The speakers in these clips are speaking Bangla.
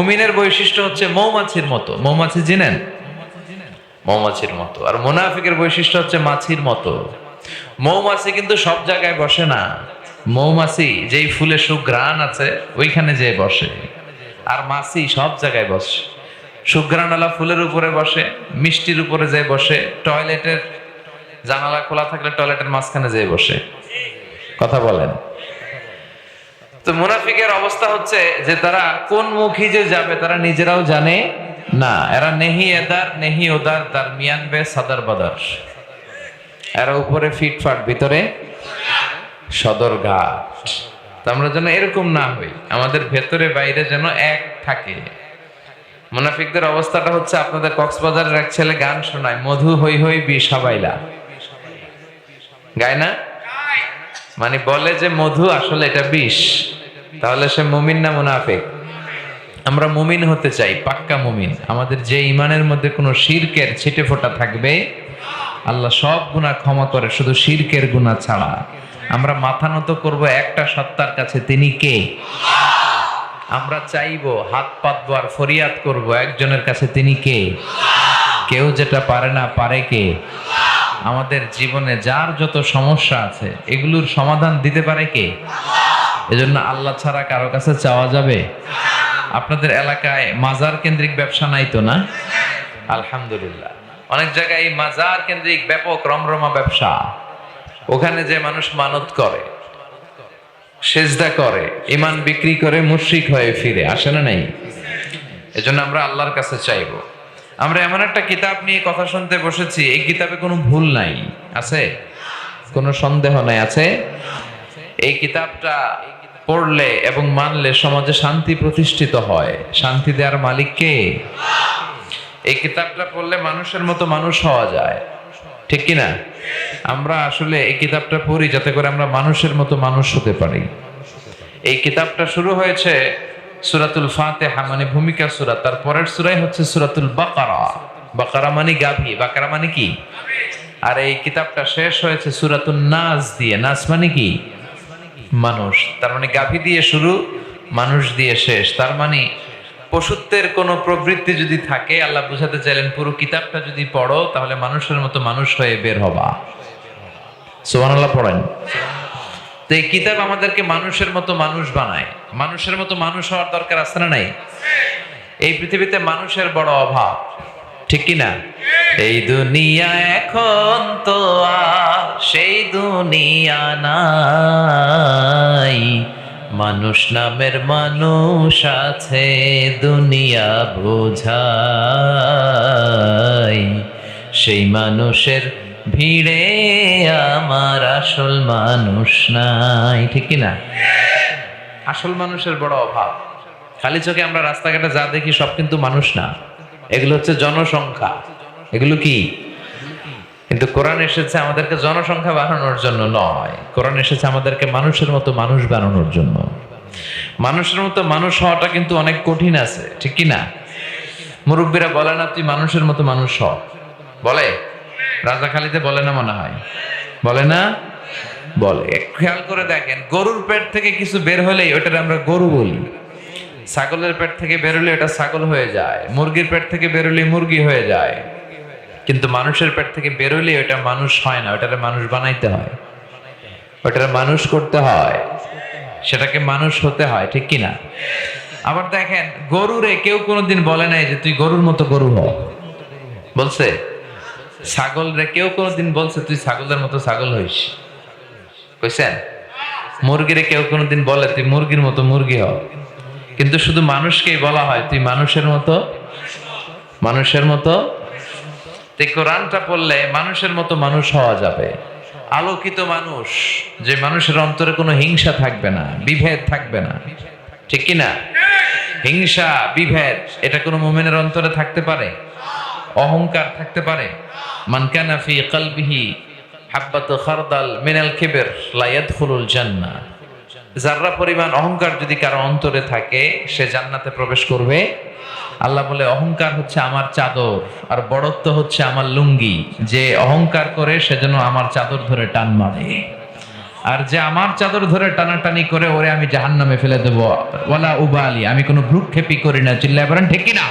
মুমিনের বৈশিষ্ট্য হচ্ছে মৌমাছির মতো। মৌমাছি চিনেন? মৌমাছির মতো। আর মুনাফিকের বৈশিষ্ট্য হচ্ছে মাছির মতো। মৌমাছি কিন্তু সব জায়গায় বসে না। মৌমাছি যেই ফুলে সুঘ্রাণ আছে ওইখানে যেয়ে বসে, আর মাছি সব জায়গায় বসে। সুঘ্রাণওয়ালা ফুলের উপরে বসে, মিষ্টির উপরে যেয়ে বসে, টয়লেটের জানালা খোলা থাকলে টয়লেটের মাঝখানে যেয়ে বসে। কথা বলেন। তো মুনাফিকের অবস্থা হচ্ছে যে তারা কোন মুখী যে যাবে তারা নিজেরাও জানে না। এরা নেহি এদার নেহি ওদার, তার মিয়ান বে সাদার বাদার। এরা উপরে ফিটফাট, ভিতরে সদর ঘাট। তো আমরা যেন এরকম না হই, আমাদের ভেতরে বাইরে যেন এক থাকে। মুনাফিকদের অবস্থাটা হচ্ছে, আপনাদের কক্সবাজারের এক ছেলে গান শোনায়, মধু হই হই বিষ হাবাইলা, গায় না? মানে বলে যে মধু, আসলে এটা বিষ। তাহলে সে মুমিন না মুনাফিক? আমরা মুমিন হতে চাই, পাক্কা মুমিন। আমাদের যে ইমানের মধ্যে কোনো শিরকের ছিটে ফোঁটা থাকবে, আল্লাহ সব গুনাহ ক্ষমা করে, শুধু শিরকের গুনাহ ছাড়া। আমরা মাথা নত করবো একটা সত্তার কাছে, তিনি কে? আমরা চাইবো, হাত পাতবো আর ফরিয়াদ করব একজনের কাছে, তিনি কে? কেউ যেটা পারে না, পারে কে? আমাদের জীবনে যার যত সমস্যা আছে এগুলোর সমাধান দিতে পারে কে? এজন্য আল্লাহ ছাড়া কারো কাছে চাওয়া যাবে? আপনাদের এলাকায় মাজার কেন্দ্রিক ব্যবসা নাই তো? না, আলহামদুলিল্লাহ। অনেক জায়গায় মাজার কেন্দ্রিক ব্যাপক রমরমা ব্যবসা। ওখানে যে মানুষ মানত করে, সেজদা করে, ইমান বিক্রি করে মুশরিক হয়ে ফিরে আসে না? নাই? এজন্য আমরা আল্লাহর কাছে চাইবো। আমরা এমন একটা কিতাব নিয়ে কথা শুনতে বসেছি, এই কিতাবে কোনো ভুল নাই, আছে? কোনো সন্দেহ নাই, আছে? এই কিতাবটা পড়লে এবং মানলে সমাজে শান্তি প্রতিষ্ঠিত হয়। শান্তি দেওয়ার মালিক কে? এই কিতাবটা পড়লে মানুষের মতো মানুষ হওয়া যায়, ঠিক কিনা? আমরা আসলে এই কিতাবটা পড়ি যাতে করে আমরা মানুষের মতো মানুষ হতে পারি। এই কিতাবটা শুরু হয়েছে সূরাতুল ফাতিহা, মানে ভূমিকা সূরা। তার পরের সূরাই হচ্ছে সূরাতুল বাকারা। বাকারা মানে গাভী, বাকারা মানে কি? আর এই কিতাবটা শেষ হয়েছে সূরাতুন নাস দিয়ে। নাস মানে কি? মানুষ। তার মানে গাভী দিয়ে শুরু, মানুষ দিয়ে শেষ। তার মানে পশুত্বের কোনো প্রবৃত্তি যদি থাকে, আল্লাহ বুঝাতে চাইলেন পুরো কিতাবটা যদি পড়ো তাহলে মানুষের মতো মানুষ হয়ে বের হবা। সুবহানাল্লাহ পড়েন। তো এই কিতাব আমাদেরকে মানুষের মতো মানুষ বানায়। মানুষের মতো মানুষ হওয়ার দরকার আছে না নাই? এই পৃথিবীতে মানুষের বড় অভাব, ঠিক কিনা? এই দুনিয়া এখন তো আর সেই দুনিয়া নাই, মানুষ নামের মানুষ আছে দুনিয়া বোঝাই, সেই মানুষের ভিড়ে আমার আসল মানুষ নাই, ঠিক কিনা? আসল মানুষের বড় অভাব। খালি চোখে আমরা রাস্তাঘাটে যা দেখি সব কিন্তু মানুষ না, এগুলো হচ্ছে জনসংখ্যা। এগুলো কি? কিন্তু কোরআন এসেছে আমাদেরকে জনসংখ্যা বাড়ানোর জন্য নয়, কোরআন এসেছে আমাদেরকে মানুষের মতো মানুষ বানানোর জন্য। মানুষের মতো মানুষ হওয়াটা কিন্তু অনেক কঠিন আছে, ঠিক কিনা? মুরব্বীরা বলে না তুই মানুষের মতো মানুষ হ? বলে? রাজাখালীতে বলে না মনে হয়? বলে না? বলে। খেয়াল করে দেখেন, গরুর পেট থেকে কিছু বের হলেই ওটার আমরা গরু বলি। ছাগলের পেট থেকে বেরোলে এটা ছাগল হয়ে যায়, মুরগির পেট থেকে বেরোলে মুরগি হয়ে যায়। কিন্তু মানুষের পেট থেকে বেরোলে ওটা মানুষ হয় না, ওটারে মানুষ বানাইতে হয়, ওটারে মানুষ করতে হয়, সেটাকে মানুষ হতে হয়, ঠিক কিনা? আবার দেখেন, গরুরে কেউ কোনোদিন বলে নাই যে তুই গরুর মতো গরু হ, বলছে? ছাগল রে কেউ কোনোদিন বলছে তুই ছাগলের মতো ছাগল হইস, কইছেন? মুরগিরে কেউ কোনোদিন বলে তুই মুরগির মতো মুরগি হ? কিন্তু শুধু মানুষকেই বলা হয় তুই মানুষের মতো মানুষের মতো। কোরআনটা পড়লে মানুষের মতো মানুষ হওয়া যাবে। আলোকিত মানুষ, যে মানুষের অন্তরে কোনো হিংসা থাকবে না, বিভেদ থাকবে না, ঠিক কিনা? হিংসা, বিভেদ এটা কোনো মুমিনের অন্তরে থাকতে পারে? অহংকার থাকতে পারে? মান কানা ফি কলবিহি হাব্বাতু খারদাল মিনাল কিবর লা ইয়াদখুলুল জান্নাহ। যাররা পরিমাণ অহংকার যদি কারো অন্তরে থাকে, সে জান্নাতে প্রবেশ করবে। আল্লাহ বলে অহংকার হচ্ছে আমার চাদর আর বড়ত্ব হচ্ছে আমার লুঙ্গি। যে অহংকার করে সেজন্য আমার চাদর ধরে টান মারে। আর যে আমার চাদর ধরে টানাটানি করে ওরে আমি জাহান্নামে ফেলে দেব, ওয়ালা উবালি, আমি কোনো ভ্রুক্ষেপই করি না। চিল্লায় বলেন ঠিক কি না?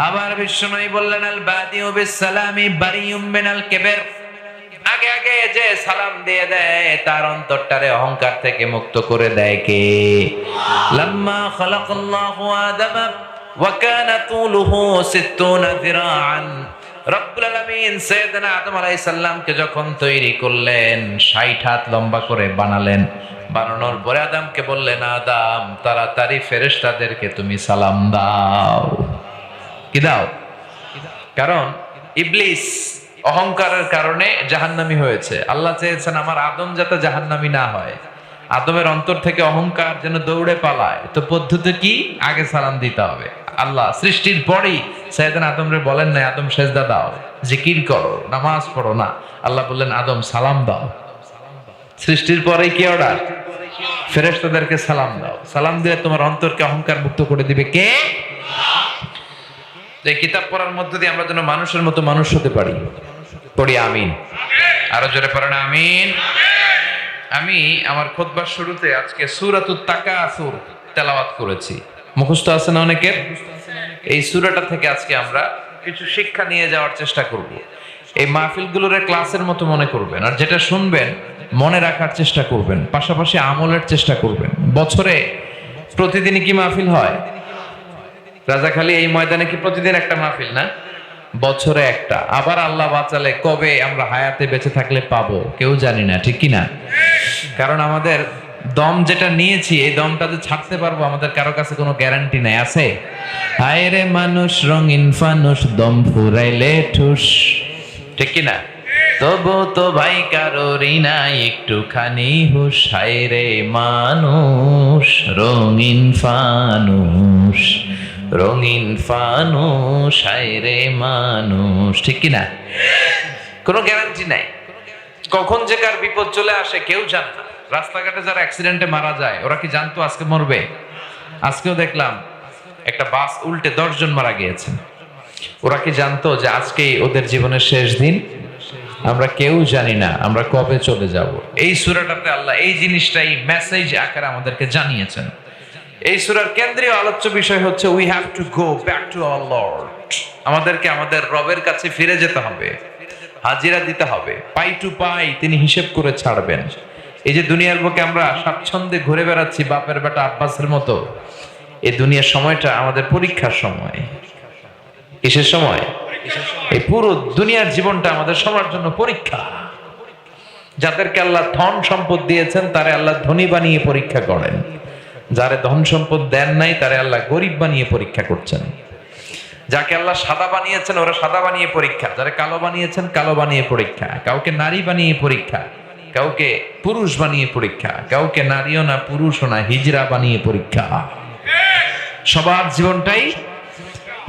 আবার বিশ্বনবী বললেন, আল বাদিউ বিস সালামি বারিউম মিনাল কিবর, আগে আগে যে সালাম দিয়ে দেয় তার অন্তরটারে অহংকার থেকে মুক্ত করে দেয় কে? লাম্মা খালাকাল্লাহু আদামা ওয়া কানা তুলুহু 60 যিরাআন, রব্বুল আলামিন সাইয়েদনা আদম আলাইহিস সালামকে যখন তৈরি করলেন 60 হাত লম্বা করে বানালেন। বানানোর পরে আদমকে বললেন, আদম তাড়াতাড়ি ফেরেশতাদেরকে তুমি সালাম দাও। কি দাও? কারণ ইবলিস অহংকারের কারণে জাহান্নামী হয়েছে। আল্লাহ চেয়েছেন আমার আদম যাতে জাহান্নামী না হয়, আদমের অন্তর থেকে অহংকার যেন দৌড়ে পালায়। তো পদ্ধতি কি? আগে সালাম দিতে হবে। আল্লাহ সৃষ্টির পরেই সাইয়েদনা আদমরে বলেন না আদম সেজদা দাও, জিকির করো, নামাজ পড়ো না। আল্লাহ বললেন আদম সালাম দাও। সৃষ্টির পরেই কি অর্ডার? ফেরেশতাদেরকে সালাম দাও। সালাম দিয়ে তোমার অন্তরকে অহংকার মুক্ত করে দিবে কে? যে কিতাব পড়ার মধ্য দিয়ে আমরা যেন মানুষের মতো মানুষ হতে পারি। পড়ি আমিন। আরো জোরে পড়েন আমিন। আমি আমার খুতবার শুরুতে আজকে সূরাতুত তাকাসুর তেলাওয়াত করেছি, মুখস্থ আছে না অনেকের? এই সূরাটা থেকে আজকে আমরা কিছু শিক্ষা নিয়ে যাওয়ার চেষ্টা করব। এই মাহফিলগুলোর ক্লাসের মতো মনে করবেন, আর যেটা শুনবেন মনে রাখার চেষ্টা করবেন, পাশাপাশি আমলের চেষ্টা করবেন। বছরে প্রতিদিনই কি মাহফিল হয়? রাজাখালী এই ময়দানে কি প্রতিদিন একটা মাহফিল না? বছরে একটা। আবার আল্লাহ বাঁচালে কবে আমরা হায়াতে বেঁচে থাকলে পাবো কেউ জানি না, ঠিক কি না? কারণ আমাদের দম যেটা নিয়েছি এই দমটা যে ছাড়তে পারবো আমাদের কারো কাছে কোনো গ্যারান্টি নাই। আছে? হায় রে মানুষ রঙিন ফানুষ, দম ফুরাইলে ঠুস, ঠিক কি না? তবু তো ভাই কারোরই নাই একটুখানি হুশ। হায় রে মানুষ রঙিন ফানুষ, রঙিন ফানুষ, হায় রে মানুষ, ঠিক কি না? কোনো গ্যারান্টি নাই, কখন যে কার বিপদ চলে আসে কেউ জানে না। রাস্তাঘাটে যারা অ্যাক্সিডেন্টে মারা যায় ওরা কি জানতো আজকে মরবে? আজকেও দেখলাম একটা বাস উল্টে 10 জন মারা গিয়েছে। ওরা কি জানতো যে আজকেই ওদের জীবনের শেষ দিন? আমরা কেউ জানি না আমরা কবে চলে যাব। এই সূরাটাতে আল্লাহ এই জিনিসটাই মেসেজ আকারে আমাদেরকে জানিয়েছেন। এই সূরার কেন্দ্রীয় আলোচ্য বিষয় হচ্ছে we have to go back to our Lord. আমাদেরকে আমাদের রবের কাছে ফিরে যেতে হবে, হাজিরা দিতে হবে, পাই টু পাই তিনি হিসেব করে ছাড়বেন। এই যে দুনিয়ার বুকে আমরা স্বাচ্ছন্দ্যে ঘুরে বেড়াচ্ছি বাপের বেটা আব্বাসের মতো, এই দুনিয়ার সময়টা আমাদের পরীক্ষার সময়। কিসের সময়? এই পুরো দুনিয়ার জীবনটা আমাদের সবার জন্য পরীক্ষা। যাদেরকে আল্লাহ ধন সম্পদ দিয়েছেন তারে আল্লাহ ধনী বানিয়ে পরীক্ষা করেন, যারে ধন সম্পদ দেন নাই তারে আল্লাহ গরিব বানিয়ে পরীক্ষা করছেন। যাকে আল্লাহ সাদা বানিয়েছেন ওরা সাদা বানিয়ে পরীক্ষা, যারা কালো বানিয়েছেন কালো বানিয়ে পরীক্ষা, কাউকে নারী বানিয়ে পরীক্ষা, কাউকে পুরুষ বানিয়ে পরীক্ষা, কাউকে নারীও না পুরুষও না হিজড়া বানিয়ে পরীক্ষা। সবার জীবনটাই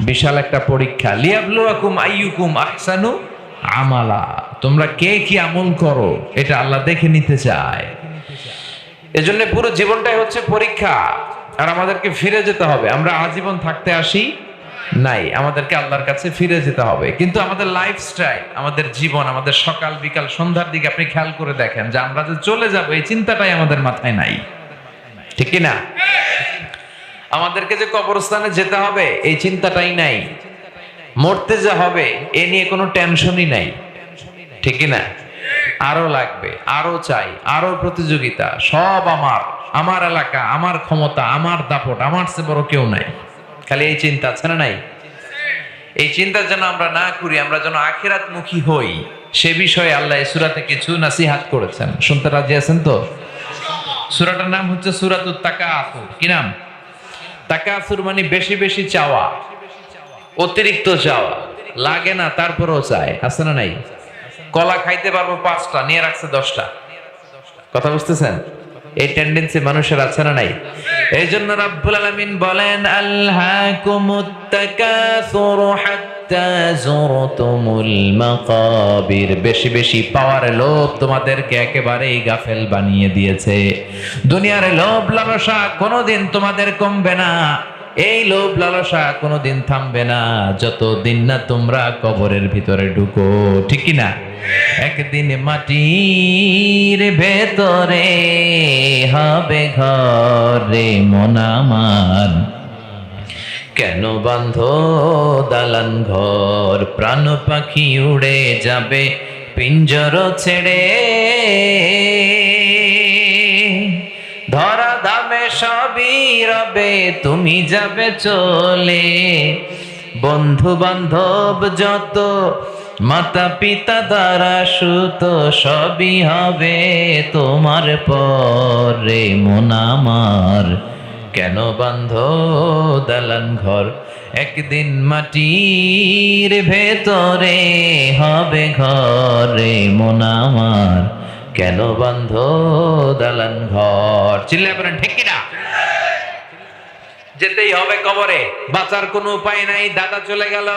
বিশাল একটা পরীক্ষা। লিয়াবলুয়াকুম আইয়ুকুম আহসানু আমালা, তোমরা কে কি আমল করো এটা আল্লাহ দেখে নিতে চায়। এজন্য পুরো জীবনটাই হচ্ছে পরীক্ষা। আর আমাদেরকে ফিরে যেতে হবে। আমরা আজীবন থাকতে আসি নাই, আমাদেরকে আল্লাহর কাছে ফিরে যেতে হবে। কিন্তু আমাদের লাইফস্টাইল, আমাদের জীবন, আমাদের সকাল বিকাল সন্ধ্যার দিকে আপনি খেয়াল করে দেখেন যে আমরা যে চলে যাব এই চিন্তাটাই আমাদের মাথায় নাই, ঠিক কি না? আমাদেরকে যে কবরস্থানে যেতে হবে এই চিন্তাটাই নাই, মরতে যে হবে এ নিয়ে কোনো টেনশনই নাই, ঠিক কি না? আরো লাগবে, আরো চাই, আরো প্রতিযোগিতা, সব আমার, আমার এলাকা, আমার ক্ষমতা, আমার দাপট, আমার চেয়ে বড় কেউ নাই। খালি এই চিন্তা আছে না নাই? এই চিন্তা যেন আমরা না করি, আমরা যেন আখিরাত মুখী হই, সে বিষয়ে আল্লাহ এই সূরাতে কিছু নাসিহাত করেছেন। শুনতে রাজি আছেন তো? সূরাটার নাম হচ্ছে সূরাতুত তাকাসুর। কি নাম? তাকাসুর মানে বেশি বেশি চাওয়া, অতিরিক্ত চাওয়া, লাগে না তারপরেও চায়, আছে না নাই? কলা খাইতে পারবো 5টা, নিয়ে রাখছে 10টা। কথা বুঝতেছেন? এই টেন্ডেন্সি মানুষের আছে না নাই? এই জন্য রাব্বুল আলামিন বলেন আলহাকুমুত তাকাসুর হাত্তা যুরতুমুল মাকাবির, বেশি বেশি পাওয়ার লোভ তোমাদেরকে একেবারেই গাফেল বানিয়ে দিয়েছে। দুনিয়ার লোভ লালসা কোনোদিন তোমাদের কমবে না। এই লোভ লালসা কোনোদিন থামবে না যতদিন না তোমরা কবরের ভিতরে ঢুকো, ঠিক কি না? একদিন মাটির ভেতরে হবে ঘর রে মন আমার, কেন বান্ধ দালান ঘর, প্রাণ পাখি উড়ে যাবে পিঞ্জর ছেড়ে, ধরা ধামে সবই রবে তুমি যাবে চলে, বন্ধু বান্ধব যত মাতা পিতা দ্বারা সুত সবই হবে তোমার পরে মন আমার, কেন বান্ধ দালান ঘর, একদিন মাটির ভেতরে হবে ঘরে মন আমার, কেন বান্ধ দালান ঘর। চিল্লায় বলেন ঠিক কিনা? যেতেই হবে কবরে, বাঁচার কোনো উপায় নাই। দাদা চলে গেল,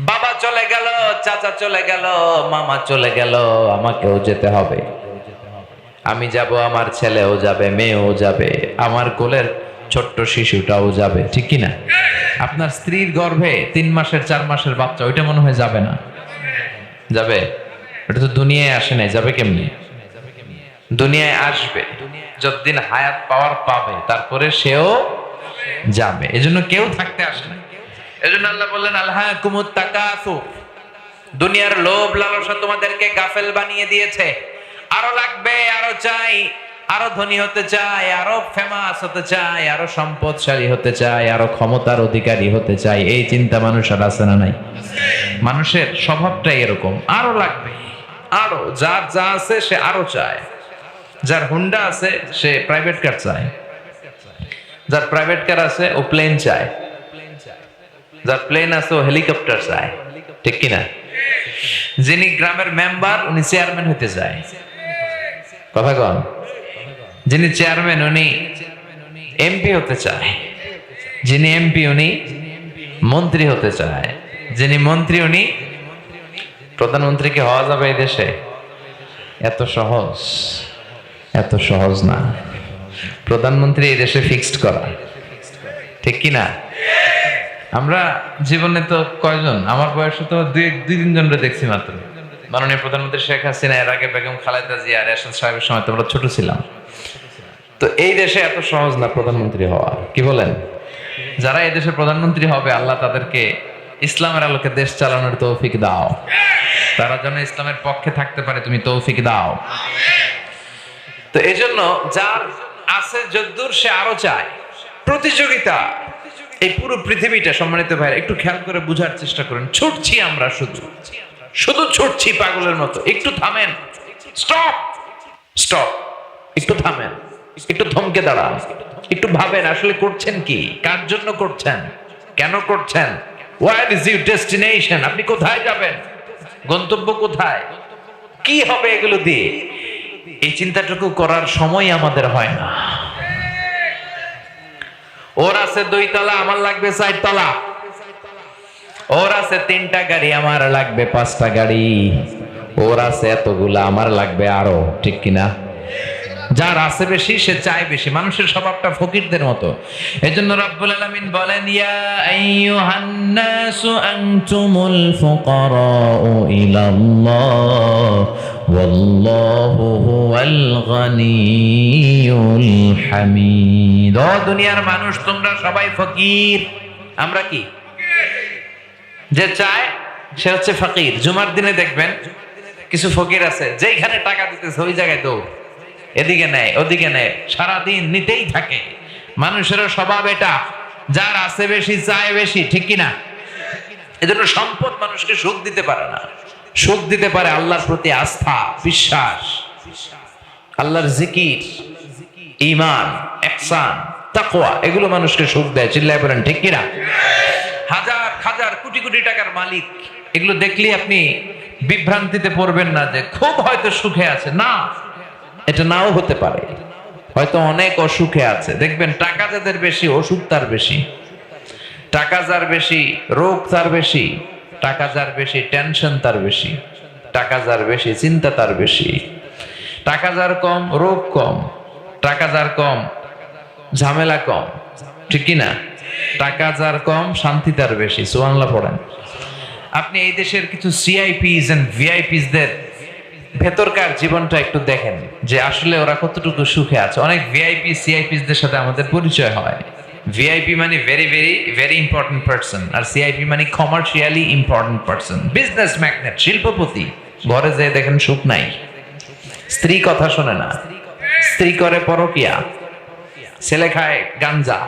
বাবা চলে গেল, চাচা চলে গেল, মামা চলে গেল, আমাকেও যেতে হবে। আমি যাব, আমার ছেলেও যাবে, মেয়েও যাবে, আমার কোলের ছোট্ট শিশুটাও যাবে, ঠিক কিনা? আপনার স্ত্রীর গর্ভে 3 মাসের 4 মাসের বাচ্চা, ওইটা মনে হয় যাবে না? যাবে? ওটা তো দুনিয়ায় আসে নাই, যাবে কেমনি? দুনিয়ায় আসবে, যতদিন হায়াত পাওয়ার পাবে তারপরে সেও যাবে। এজন্য কেউ থাকতে আসে না। এজন্য আল্লাহ বললেন আলহাকুমুত তাকাসুর, দুনিয়ার লোভ লালসা তোমাদেরকে গাফেল বানিয়ে দিয়েছে। আরো লাগবে, আরো চাই, আরো ধনী হতে চাই, আরো ফেমাস হতে চাই, আরো সম্পদশালী হতে চাই, আরো ক্ষমতার অধিকারী হতে চাই। এই চিন্তা মানুষের আছে না নাই? মানুষের স্বভাবটাই এরকম, আরো লাগবে, আরো। যার যা আছে সে আরো চায়। যার হুন্ডা আছে সে প্রাইভেট কার চায়, যার প্রাইভেট কার আছে ও প্লেন চায়, যার প্লেন আছে ও হেলিকপ্টার চায়, ঠিক কিনা? যিনি গ্রামের মেম্বার উনি চেয়ারম্যান হতে চায়, কথা কন। যিনি চেয়ারম্যান উনি এমপি হতে চায়, যিনি এমপি উনি মন্ত্রী হতে চায়, যিনি মন্ত্রী উনি প্রধানমন্ত্রী। কি হওয়া যাবে এই দেশে? এত সহজ, এত সহজ না প্রধানমন্ত্রী এই দেশে ফিক্সড করা, ঠিক কিনা? আমরা জীবনে তো কয়জন, আমার বয়সে তো দুই তিনজনকে দেখছি মাত্র। মাননীয় প্রধানমন্ত্রী শেখ হাসিনা, এর আগে বেগম খালেদা জিয়া, আর এরশাদ সাহেবের সময় তো আমরা ছোট ছিলাম। তো এই দেশে এত সহজ না প্রধানমন্ত্রী হওয়া, কি বলেন? যারা এই দেশের প্রধানমন্ত্রী হবে আল্লাহ তাদেরকে ইসলামের আলোকে দেশ চালানোর তৌফিক দাও, তারা যেন ইসলামের পক্ষে থাকতে পারে, তুমি তৌফিক দাও। তো এই জন্য যার আছে যদ্দূর সে আরো চায়। প্রতিযোগিতা, এই পুরো পৃথিবীটা, সম্মানিত ভাই একটু খেয়াল করে বুঝার চেষ্টা করেন। ছুটছি আমরা, শুধু শুধু ছুটছি পাগলের মতো। একটু থামেন, স্টপ স্টপ, একটু থামেন, একটু থমকে দাঁড়ান, একটু ভাবেন আসলে করছেন কি, কার জন্য করছেন, কেন করছেন, হোয়াট ইজ ইউর ডেস্টিনেশন, আপনি কোথায় যাবেন, গন্তব্য কোথায়, কি হবে এগুলো দিয়ে। এই চিন্তাটুকু করার সময় আমাদের হয় না। ওর আছে 2 তলা, আমার লাগবে 4 তলা। ওর আছে 3টা গাড়ি, আমার লাগবে 5টা গাড়ি। ওর আছে এতগুলা, আমার লাগবে আরো, ঠিক কিনা? যার আছে বেশি সে চায় বেশি। মানুষের স্বভাবটা ফকিরদের মতো। এজন্য রব্বুল আলামিন বলেন, ইয়া আইয়ুহান নাসু আনতুমুল ফুকারাউ ইলাল্লাহ ওয়াল্লাহু হুয়াল গানিয়ুল হামিদ। ও দুনিয়ার মানুষ, তোমরা সবাই ফকির। আমরা কি? যে চায় সে হচ্ছে ফকির। জুমার দিনে দেখবেন কিছু ফকির আছে, যেখানে টাকা দিতেছে ওই জায়গায় দৌড়, এদিকে নেয় ওদিকে নেয়, সারাদিন নিতেই থাকে। মানুষের স্বভাব এটা, যার আছে বেশি চায় বেশি, ঠিক কিনা? এজন্য সম্পদ মানুষকে সুখ দিতে পারে না। সুখ দিতে পারে আল্লাহর প্রতি আস্থা, বিশ্বাস, আল্লাহর জিকির, ঈমান, ইহসান, তাকওয়া, এগুলো মানুষকে সুখ দেয়। চিল্লায় বলেন ঠিক কিনা? হাজার হাজার কোটি কোটি টাকার মালিক, এগুলো দেখলে আপনি বিভ্রান্তিতে পড়বেন না যে খুব হয়তো সুখে আছে। না, এটা নাও হতে পারে, হয়তো অনেক অসুখে আছে। দেখবেন টাকা যাদের বেশি অসুখ তার বেশি, টাকা যার বেশি রোগ তার বেশি, টাকা যার বেশি টেনশন তার বেশি, টাকা যার বেশি চিন্তা তার বেশি, টাকা যার কম রোগ কম, টাকা যার কম ঝামেলা কম, ঠিক কিনা? টাকা যার কম শান্তি তার বেশি। সুবহানাল্লাহ পড়েন। আপনি এই দেশের কিছু সিআইপিস এন্ড ভিআইপিস দের ভেতরকার জীবনটা একটু দেখেন যে আসলে ওরা কতটুকু সুখে আছে। অনেক ভিআইপি সিআইপিস দের সাথে আমাদের পরিচয় হয়। ভিআইপি মানে very very very important person, আর সিআইপি মানে commercially important person, business magnate, শিল্পপতি। ঘরে যেয়ে দেখেন সুখ নাই, স্ত্রী কথা শোনে না, স্ত্রী করে পরকিয়া, ছেলে খায় গাঞ্জা,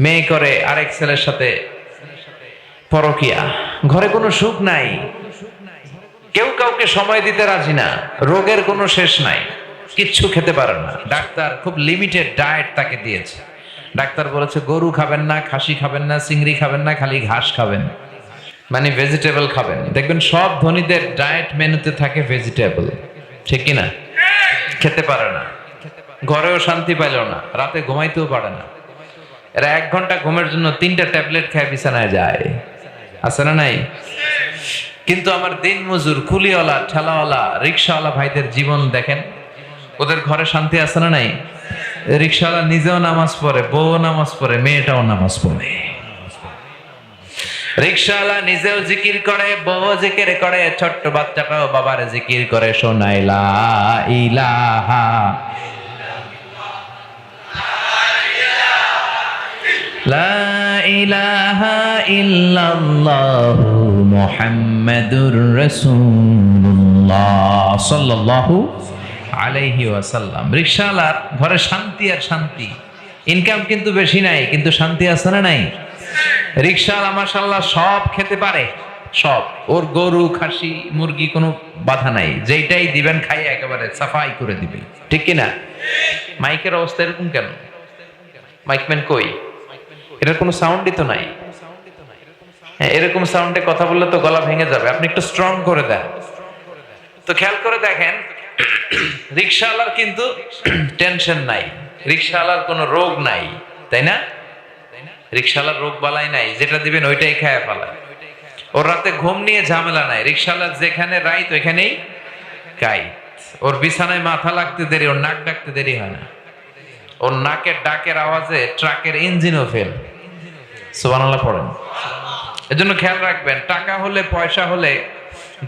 মেয়ে করে আরেক ছেলের সাথে পরকিয়া, ঘরে কোনো সুখ নাই, কেউ কাউকে সময় দিতে রাজি না, রোগের কোনো শেষ নাই, কিচ্ছু খেতে পারে না। ডাক্তার খুব লিমিটেড ডায়েট তাকে দিয়েছে। ডাক্তার বলেছে গরু খাবেন না, খাসি খাবেন না, চিংড়ি খাবেন না, খালি ঘাস খাবেন, মানে ভেজিটেবল খাবেন। দেখবেন সব ধনীদের ডায়েট মেনুতে থাকে ভেজিটেবল, ঠিক কিনা? খেতে পারে না, ঘরেও শান্তি পাইল না, রাতে ঘুমাইতেও পারে না। এরা 1 ঘন্টা ঘুমের জন্য 3টা ট্যাবলেট খায় বিছানায় যায়, আছে না নাই? কিন্তু আমার দিন মজুর, কুলিওয়ালা, ঠেলাওয়ালা, রিক্সাওয়ালা ভাইদের জীবন দেখেন, ওদের ঘরে শান্তি আছে না নাই? রিক্সাওয়ালা নিজেও নামাজ পড়ে, বউ নামাজ পড়ে, মেয়েটাও নামাজ পড়ে। রিক্সাওয়ালা নিজেও জিকির করে, বউ জিকির করে, ছোট্ট বাচ্চাটাও বাবার জিকির করে, শোনাইলা ইলাহা লা ইলাহা ইল্লাল্লাহু মুহাম্মাদুর রাসূলুল্লাহ সাল্লাল্লাহু আলাইহি ওয়াসাল্লাম। রিকশাওয়ালার ঘরে শান্তি আর শান্তি। ইনকাম কিন্তু বেশি নাই, কিন্তু শান্তি আছে না নাই? রিকশাওয়ালা মাশাআল্লাহ সব খেতে পারে, সব। ওর গরু, খাসি, মুরগি কোনো বাধা নাই, যেইটাই দিবেন খাই একেবারে সাফাই করে দিবে, ঠিক কিনা? মাইকের অবস্থা এরকম কেন? মাইকম্যান কই? এটার কোনো সাউন্ডই তো নাই। হ্যাঁ, এরকম সাউন্ডে কথা বললে তো গলা ভেঙে যাবে, আপনি একটু স্ট্রং করে দেন। তো খেয়াল করে দেখেন, রিকশাওয়ালার কিন্তু টেনশন নাই, রিকশাওয়ালার কোনো রোগ নাই, তাই না? রিকশাওয়ালার রোগ বালাই নাই, যেটা দিবেন ওইটাই খায় ফেলায়। ওর রাতে ঘুম নিয়ে ঝামেলা নাই, রিকশাওয়ালার যেখানে রাইত ওইখানেই কাইত। ওর বিছানায় মাথা লাগতে দেরি, ওর নাক ডাকতে দেরি হয় না। ওর নাকের ডাকের আওয়াজে ট্রাকের ইঞ্জিনও ফেল। সুবহানাল্লাহ পড়েন। এজন্য খেয়াল রাখবেন, টাকা হলে, পয়সা হলে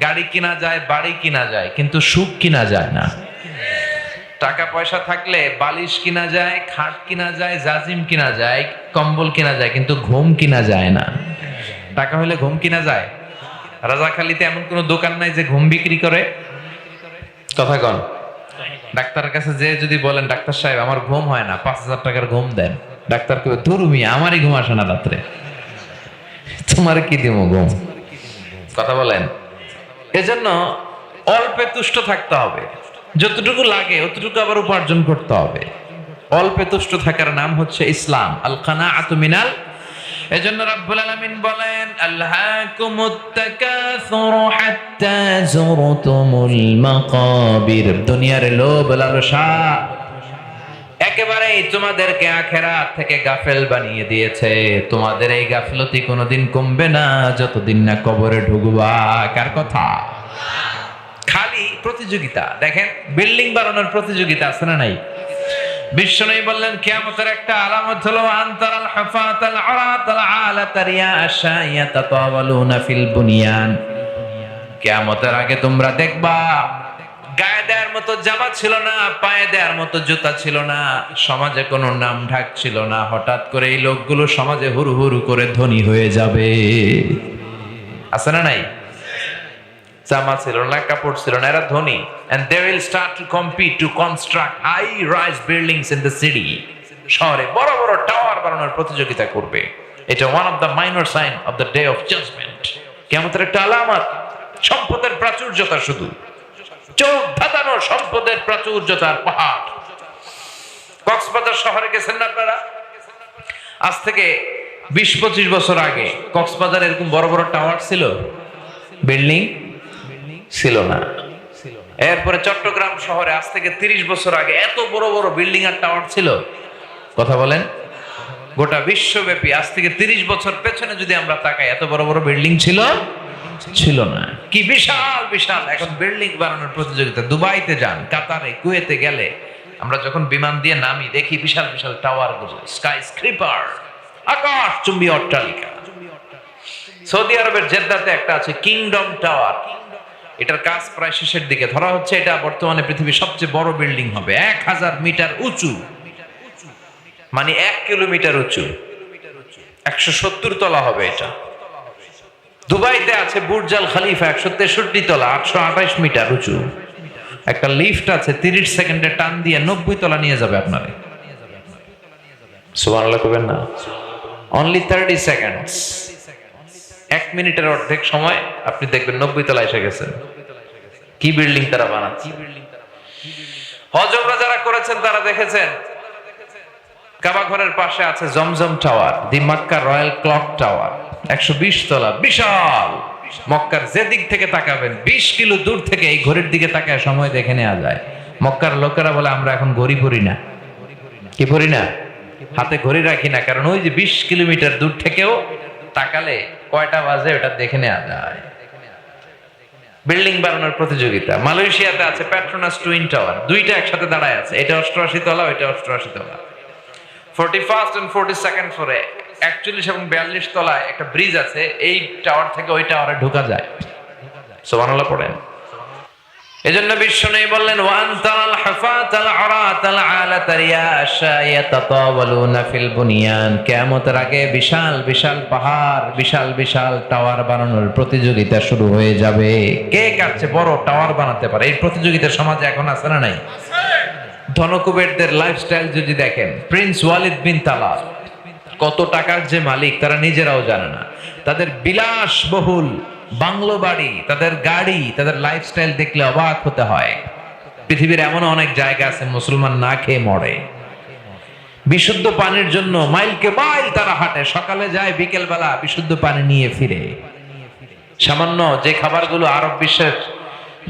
গাড়ি কিনা যায়, বাড়ি কিনা যায়, কিন্তু সুখ কিনা যায় না। টাকা পয়সা থাকলে বালিশ কিনা যায়, খাট কিনা যায়, জাজিম কিনা যায়, কম্বল কিনা যায়, কিন্তু ঘুম কিনা যায় না। টাকা হলে ঘুম কিনা যায়? রাজাখালীতে এমন কোনো দোকান নাই যে ঘুম বিক্রি করে? কথা কন। ডাক্তারের কাছে যে যদি বলেন, ডাক্তার সাহেব আমার ঘুম হয় না, 5,000 টাকার ঘুম দেন, ডাক্তার কবে ধরু মিয়া আমারই ঘুম আসে না রাত্রে, তোমার কি দিব ঘুম? কথা বলেন। এজন্য অল্পে তুষ্ট থাকতে হবে, যতটুকু লাগে অতটুকু আবার উপার্জন করতে হবে। অল্পে তুষ্ট থাকার নাম হচ্ছে ইসলাম, আল কানাআতু মিনাল। এজন্য রাব্বুল আলামিন বলেন, আলহাকুমুত তাকাসুর হাত্তা যুরতুমুল মাকাবির। দুনিয়ার লোভ লালসা একেবারেই তোমাদেরকে আখিরাত থেকে গাফেল বানিয়ে দিয়েছে। তোমাদের এই গাফলতি কোনোদিন কমবে না যতদিন না কবরে ঢুকবা। কার কথা? খালি প্রতিযোগিতা। দেখেন, বিল্ডিং বানানোর প্রতিযোগিতা আছে না নাই? বিশ্বনবী বললেন, কিয়ামতের একটা আলামত হলো আনতারাল হুফাতাল আরাতাল আলাতারিয়া আশাইয়া তাতাওয়ালুনা ফিল বুনিয়ান। কিয়ামতের আগে তোমরা দেখবা গায়ে দেওয়ার মতো জামা ছিল না, পায়ে দেওয়ার মতো জুতা ছিল না, সমাজে কোনো নাম ঢাক ছিল না। হঠাৎ করে এই লোকগুলো সমাজে হুড়ু হুড়ু করে ধনী হয়ে যাবে। আছে না নাই? জামা ছিল না, কাপড় ছিল না, এরা ধনী। And they will start to compete to construct high-rise buildings in the city. শহরে বড় বড় টাওয়ার বানানোর প্রতিযোগিতা করবে। এটা one of the minor sign of the day of judgment. কিয়ামতের একটা আলামত। সম্পদের প্রাচুর্যতা, শুধু চোখ ধাঁধানো সম্পদের প্রাচুর্যতার পাহাড়। কক্সবাজার শহরে গেছেন না আপনারা? আজ থেকে 20-25 বছর আগে কক্সবাজার এরকম বড় বড় টাওয়ার ছিল, বিল্ডিং ছিল না। এরপরে চট্টগ্রাম শহরে আজ থেকে 30 বছর আগে এত বড় বড় বিল্ডিং আর টাওয়ার ছিল। কথা বলেন। গোটা বিশ্বব্যাপী আজ থেকে 30 বছর পেছনে যদি আমরা তাকাই, এত বড় বড় বিল্ডিং ছিল না। কি বিশাল বিশাল এখন বিল্ডিং বানানোর প্রতিযোগিতা। দুবাইতে যান, কাতারে, কুয়েতে গেলে আমরা যখন বিমান দিয়ে নামি দেখি বিশাল বিশাল টাওয়ার গুলো, স্কাই স্ক্রিপার, আকাশচুম্বী অট্টালিকা। সৌদি আরবের জেদ্দাতে একটা আছে কিংডম টাওয়ার। এটার কাজ প্রায় শেষের দিকে, ধরা হচ্ছে এটা বর্তমানে পৃথিবীর সবচেয়ে বড় বিল্ডিং হবে। 1000 মিটার উঁচু, মানে 1 কিলোমিটার উঁচু, 170 তলা হবে এটা। দুবাইতে আছে বুর্জ আল খলিফা, 163 তলা, 828 মিটার উঁচু। একটা লিফট আছে 30 সেকেন্ডে টান দিয়ে 90 তলা নিয়ে যাবে আপনারে। সুবহানাল্লাহ কইবেন না? অনলি 30 সেকেন্ডস, 1 মিনিটের অর্ধেক সময় আপনি দেখবেন 90 তলা এসে গেছেন। কি বিল্ডিং তারা বানাচ্ছে! হজ ওমরা যারা করেছেন তারা দেখেছেন কাবা ঘরের পাশে আছে জমজম টাওয়ার, দি মক্কা রয়্যাল ক্লক টাওয়ার, 120 তলা, বিশাল। মক্কার যে দিক থেকে তাকাবেন 20 কিলো দূর থেকে এই ঘড়ির দিকে তাকায় সময় দেখে নেওয়া যায়। মক্কার লোকেরা বলে আমরা এখন ঘড়ি পরি না। কি পরি না? হাতে ঘড়ি রাখি না, কারণ ওই যে 20 কিলোমিটার দূর থেকেও তাকালে কয়টা বাজে ওটা দেখে নেওয়া যায়। বিল্ডিং বানানোর প্রতিযোগিতা। মালয়েশিয়াতে আছে পেট্রোনাস টুইন টাওয়ার, দুইটা একসাথে দাঁড়ায় আছে, এটা 88 তলা, ওইটা 88 তলা। 41st and 42nd ফ্লোরে 41 এবং 42 তলায় একটা ব্রিজ আছে, এই টাওয়ার থেকে ওই টাওয়ারে ঢোকা যায়। সুবহানাল্লাহ পড়েন। এজন্য বিশ্বনবী বললেন ওয়ান তারাল হাফাতাল আরাতাল আলাতারিয়াশা ইয়াতাতাওয়ালুনা ফিল বুনিয়ান। কিয়ামতের আগে বিশাল বিশাল পাহাড়, বিশাল বিশাল টাওয়ার বানানোর প্রতিযোগিতা শুরু হয়ে যাবে। কে কার চেয়ে বড় টাওয়ার বানাতে পারে, এই প্রতিযোগিতা সমাজে এখন আছে না নাই? ধনকুবেরদের লাইফস্টাইল যদি দেখেন, প্রিন্স ওয়ালিদ বিন তালাল কত টাকার যে মালিক তারা নিজেরাও জানে না। তাদের বিলাসবহুল বাংলো বাড়ি, তাদের গাড়ি, তাদের লাইফস্টাইল দেখলে অবাক হতে হয়। পৃথিবীর এমন অনেক জায়গা আছে মুসলমান না খেয়ে মরে। বিশুদ্ধ পানির জন্য মাইলকে মাইল তারা হাঁটে, সকালে যায় বিকেল বেলা বিশুদ্ধ পানি নিয়ে ফিরে। সামান্য যে খাবারগুলো আরব বিশ্বের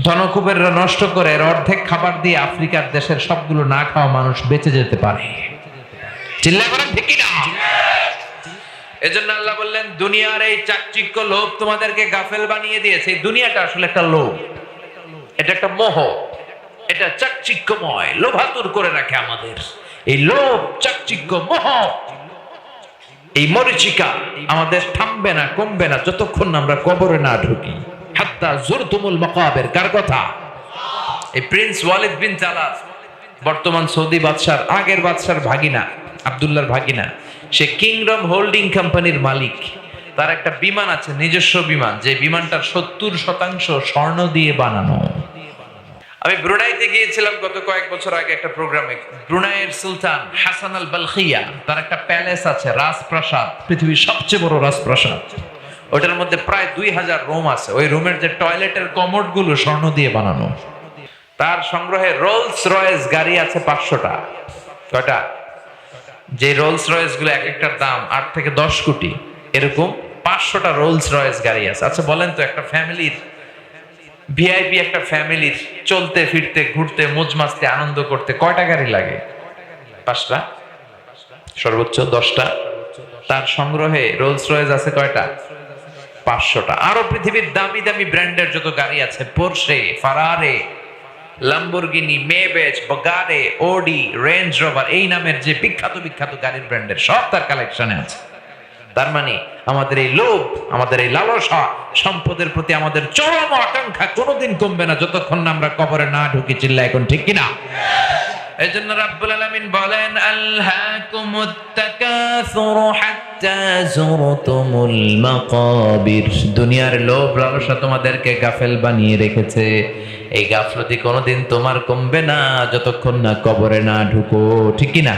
ধনকুবেররা নষ্ট করে, এর অর্ধেক খাবার দিয়ে আফ্রিকার দেশের সবগুলো না খাওয়া মানুষ বেঁচে যেতে পারে। চিল্লায় বলেন ঠিক কি না? এজন্য আল্লাহ বললেন দুনিয়ার এই চাকচিক্য লোভ তোমাদেরকে গাফেল বানিয়ে দিয়েছে। এই দুনিয়াটা আসলে একটা লোভ, এটা একটা মোহ, এটা চাকচিক্যময়, লোভাতুর করে রাখে আমাদের। এই লোভ, চাকচিক্য, মোহ, এই মরিচিকা আমাদের থামবে না, কমবে না যতক্ষণ না আমরা কবরে না ঢুকি। হাত্তা জুরতুমুল মাকাবির। কার কথা? এই প্রিন্স ওয়ালিদ বিন তালাল বর্তমান সৌদি বাদশার আগের বাদশার ভাগিনা, আব্দুল্লাহর ভাগিনা। সে কিংডম হোল্ডিং কোম্পানির মালিক। তার একটা বিমান আছে, নিজস্ব বিমান, যে বিমানটার 70% স্বর্ণ দিয়ে বানানো। আমি ব্রুনাইতে গিয়েছিলাম গত কয়েক বছর আগে একটা প্রোগ্রামে। ব্রুনাইয়ের সুলতান হাসান আল বালখিয়া, তার একটা প্যালেস আছে, রাজপ্রাসাদ, পৃথিবীর সবচেয়ে বড় রাজপ্রাসাদ। ওটার মধ্যে প্রায় 2000 রুম আছে। ওই রুমের যে টয়লেটের কমোড গুলো স্বর্ণ দিয়ে বানানো। তার সংগ্রহে রোলস রয়েস গাড়ি আছে 500টা। কয়টা? যে রোলস রয়েস গুলো এক একটার দাম 8 থেকে 10 কোটি, এরকম 500টা রোলস রয়েস গাড়ি আছে। আচ্ছা বলেন তো, একটা ফ্যামিলির, ভিআইপি একটা ফ্যামিলির চলতে ফিরতে ঘুরতে মোজ মাস্তি আনন্দ করতে কয়টা গাড়ি লাগে? 5টা, সর্বোচ্চ 10টা। তার সংগ্রহে রোলস রয়েস আছে কয়টা? 500টা। আরো পৃথিবীর দামি দামি ব্র্যান্ডের যত গাড়ি আছে, পোরশে, ফারারে, লাম্বরগিনি, মেবেচ, বগারে, ওডি, রেঞ্জ রোভার, এই নামের যে বিখ্যাত বিখ্যাত গাড়ির ব্র্যান্ডের সব তার কালেকশনে আছে। তার মানে আমাদের এই লোভ, আমাদের এই লালসা, সম্পদের প্রতি আমাদের চরম আকাঙ্ক্ষা কোনোদিন কমবে না যতক্ষণ না আমরা কবরে না ঢুকি। চিল্লা এখন ঠিক কিনা? এজন্য রাব্বুল আলামিন বলেন আলহাকুমুত তাকাসুর হাত্তা যুরতুমুল মাকাবির। দুনিয়ার লোভ লালসা তোমাদেরকে গাফেল বানিয়ে রেখেছে। এই গাফলতি কোনোদিন তোমার কমবে না যতক্ষণ না কবরে না ঢুকো। ঠিক কি না?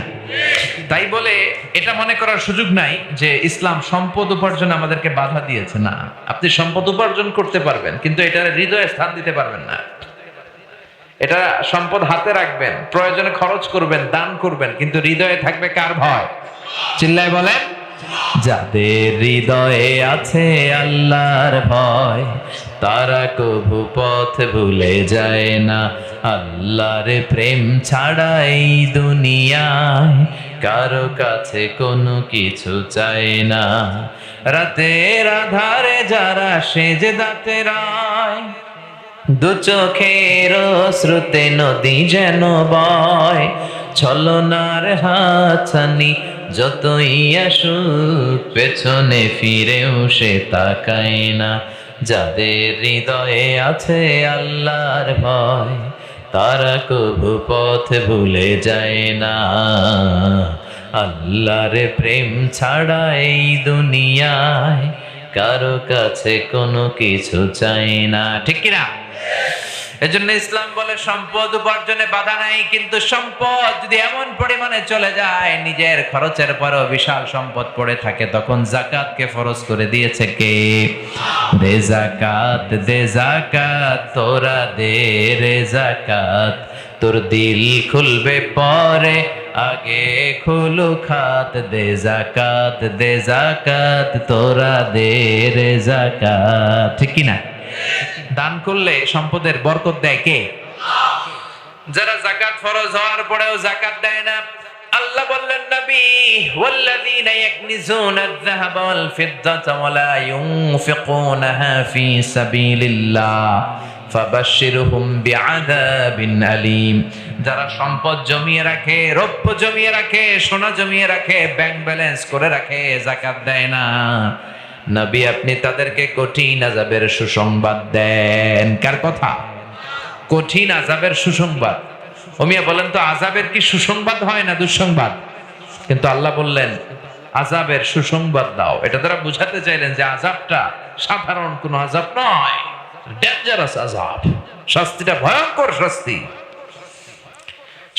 তাই বলে এটা মনে করার সুযোগ নাই যে ইসলাম সম্পদ উপার্জন আমাদেরকে বাধা দিয়েছে। না, আপনি সম্পদ উপার্জন করতে পারবেন, কিন্তু এটা হৃদয়ে স্থান দিতে পারবেন না। এটা সম্পদ হাতে রাখবেন, প্রয়োজনে খরচ করবেন, দান করবেন, কিন্তু হৃদয়ে থাকবে কার ভয়? চিল্লায় বলেন, যাদের হৃদয়ে আছে আল্লাহর ভয় তারা কবু পথ ভুলে যায় না। আল্লাহর প্রেম ছাড়া এই দুনিয়ায় কারো কাছে কোনো কিছু চায় না। রাতের আধারে যারা সেজদাতে রায়, দু চোখের শ্রুতে নদী যেন বয়, ছলনার হাতছানি যতই আসুক পেছনে ফিরেও সে তাকায় না। যাদের হৃদয়ে আছে আল্লাহর ভয়, তারা কভু পথ ভুলে যায় না। আল্লাহর প্রেম ছাড়া এই দুনিয়ায় কারো কাছে কোনো কিছু চাই না, ঠিক কিনা? এজন্য ইসলাম বলে সম্পদ উপার্জনে বাধা নাই, কিন্তু সম্পদ যদি এমন পরিমাণে চলে যায় নিজের খরচের পরেও বিশাল সম্পদ পড়ে থাকে, তখন যাকাতকে ফরজ করে দিয়েছে কে? দে যাকাত, দে যাকাত, তোরা দে রে যাকাত, তোর দিল খুলবে পরে আগে খুলু খাত। দে যাকাত, দে যাকাত, তোরা দে রে যাকাত, ঠিক কিনা? দান করলে সম্পদের বরকত দেয় কে? যারা যাকাত ফরজ হওয়ার পরেও যাকাত দেয় না, আল্লাহ বললেন নবী, ওয়াল্লাযীনা ইয়াকনিজুনা আয-যাহাবা ওয়াল ফিদ্দাতা ওয়া লা ইউনফিকুনাহা ফী সাবিলিল্লাহ ফাবাশশিরহুম বিআযাবিন আলীম। যারা সম্পদ জমিয়ে রাখে, রৌপ্য জমিয়ে রাখে, সোনা জমিয়ে রাখে, ব্যাংক ব্যালেন্স করে রাখে, যাকাত দেয় না, নবী আপনি তাদেরকে কঠিন আযাবের সুসংবাদ দেন। কার কথা? কঠিন আযাবের সুসংবাদ। ওমিয়া বলেন তো, আযাবের কি সুসংবাদ হয় না দুঃসংবাদ? কিন্তু আল্লাহ বললেন আযাবের সুসংবাদ দাও। এটা তারা বুঝাতে চাইলেন যে আযাবটা সাধারণ কোনো আযাব নয়, ডেঞ্জারাস আযাব, শাস্তিটা ভয়ঙ্কর শাস্তি।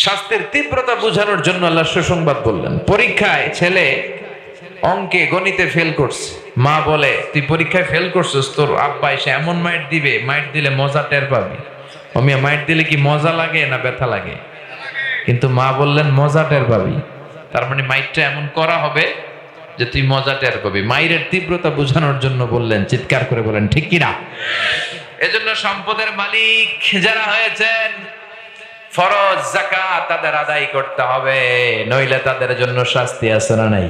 শাস্তির তীব্রতা বোঝানোর জন্য আল্লাহ সুসংবাদ বললেন। পরীক্ষায় ছেলে অঙ্কে গণিতে ফেল করছে, মা বলে তুই পরীক্ষায় ফেল করছিস, তোর আব্বা এসে এমন মাইট দিবে, মাইট দিলে মজা টের পাবি। অমিয়া মাইট দিলে কি মজা লাগে না ব্যথা লাগে? কিন্তু মা বললেন মজা টের পাবি, তার মানে মাইটটা এমন করা হবে যে তুই মজা টের পাবি। মাইরের তীব্রতা বোঝানোর জন্য বললেন, চিৎকার করে বলেন ঠিক কিনা? এজন্য সম্পদের মালিক যারা হয়েছেন, ফরজ যাকাত তাদের আদায় করতে হবে, নইলে তাদের জন্য শাস্তি আছে না নাই?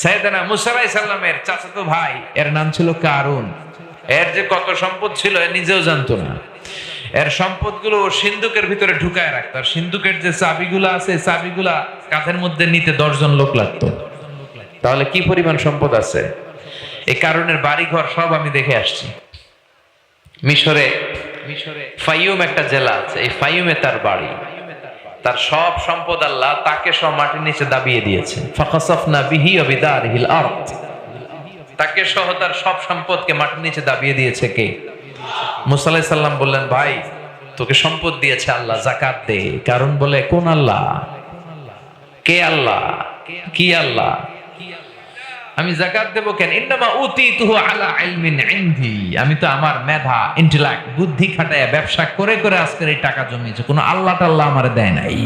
সাইয়েদনা মুসা আলাইহিস সালামের চাচাতো ভাই, এর নাম ছিল কারুন। এর যে কত সম্পদ ছিল এ নিজেও জানতো না। এর সম্পদগুলো সিন্ধুকের ভিতরে ঢুকায় রাখতো, আর সিন্ধুকের যে চাবিগুলো আছে, চাবিগুলা কাঁধের মধ্যে নিতে 10 জন লোক লাগতো। তাহলে কি পরিমাণ সম্পদ আছে! এই কারণের বাড়ি ঘর সব আমি দেখে আসছি। মিশরে ফাইয়ুম একটা জেলা আছে, এই ফাইয়ুমে তার বাড়ি। তার সব সম্পদ আল্লাহ তাকে সব মাটির নিচে দাবিয়ে দিয়েছে। ফাখাসাফনা বিহি ওয়া বিদারিহিল আরদ, তাকে সহ তার সব সম্পদকে মাটির নিচে দাবিয়ে দিয়েছে কে? মুসা আলাইহিস সালাম বললেন, ভাই তোকে সম্পদ দিয়েছে আল্লাহ, যাকাত দে। কারণ বলে, কোন আল্লাহ? কে আল্লাহ? কি আল্লাহ? আমি যাকাত দেব কেন? ইন্নামা উতিতুহু আলা ইলমিন ইনদি, আমি তো আমার মেধা, ইন্টেলেক্ট, বুদ্ধি খাটায়া ব্যবসা করে করে আজকের এই টাকা জমিয়েছে, কোনো আল্লাহ টাল্লাহ আমারে দেয় নাই।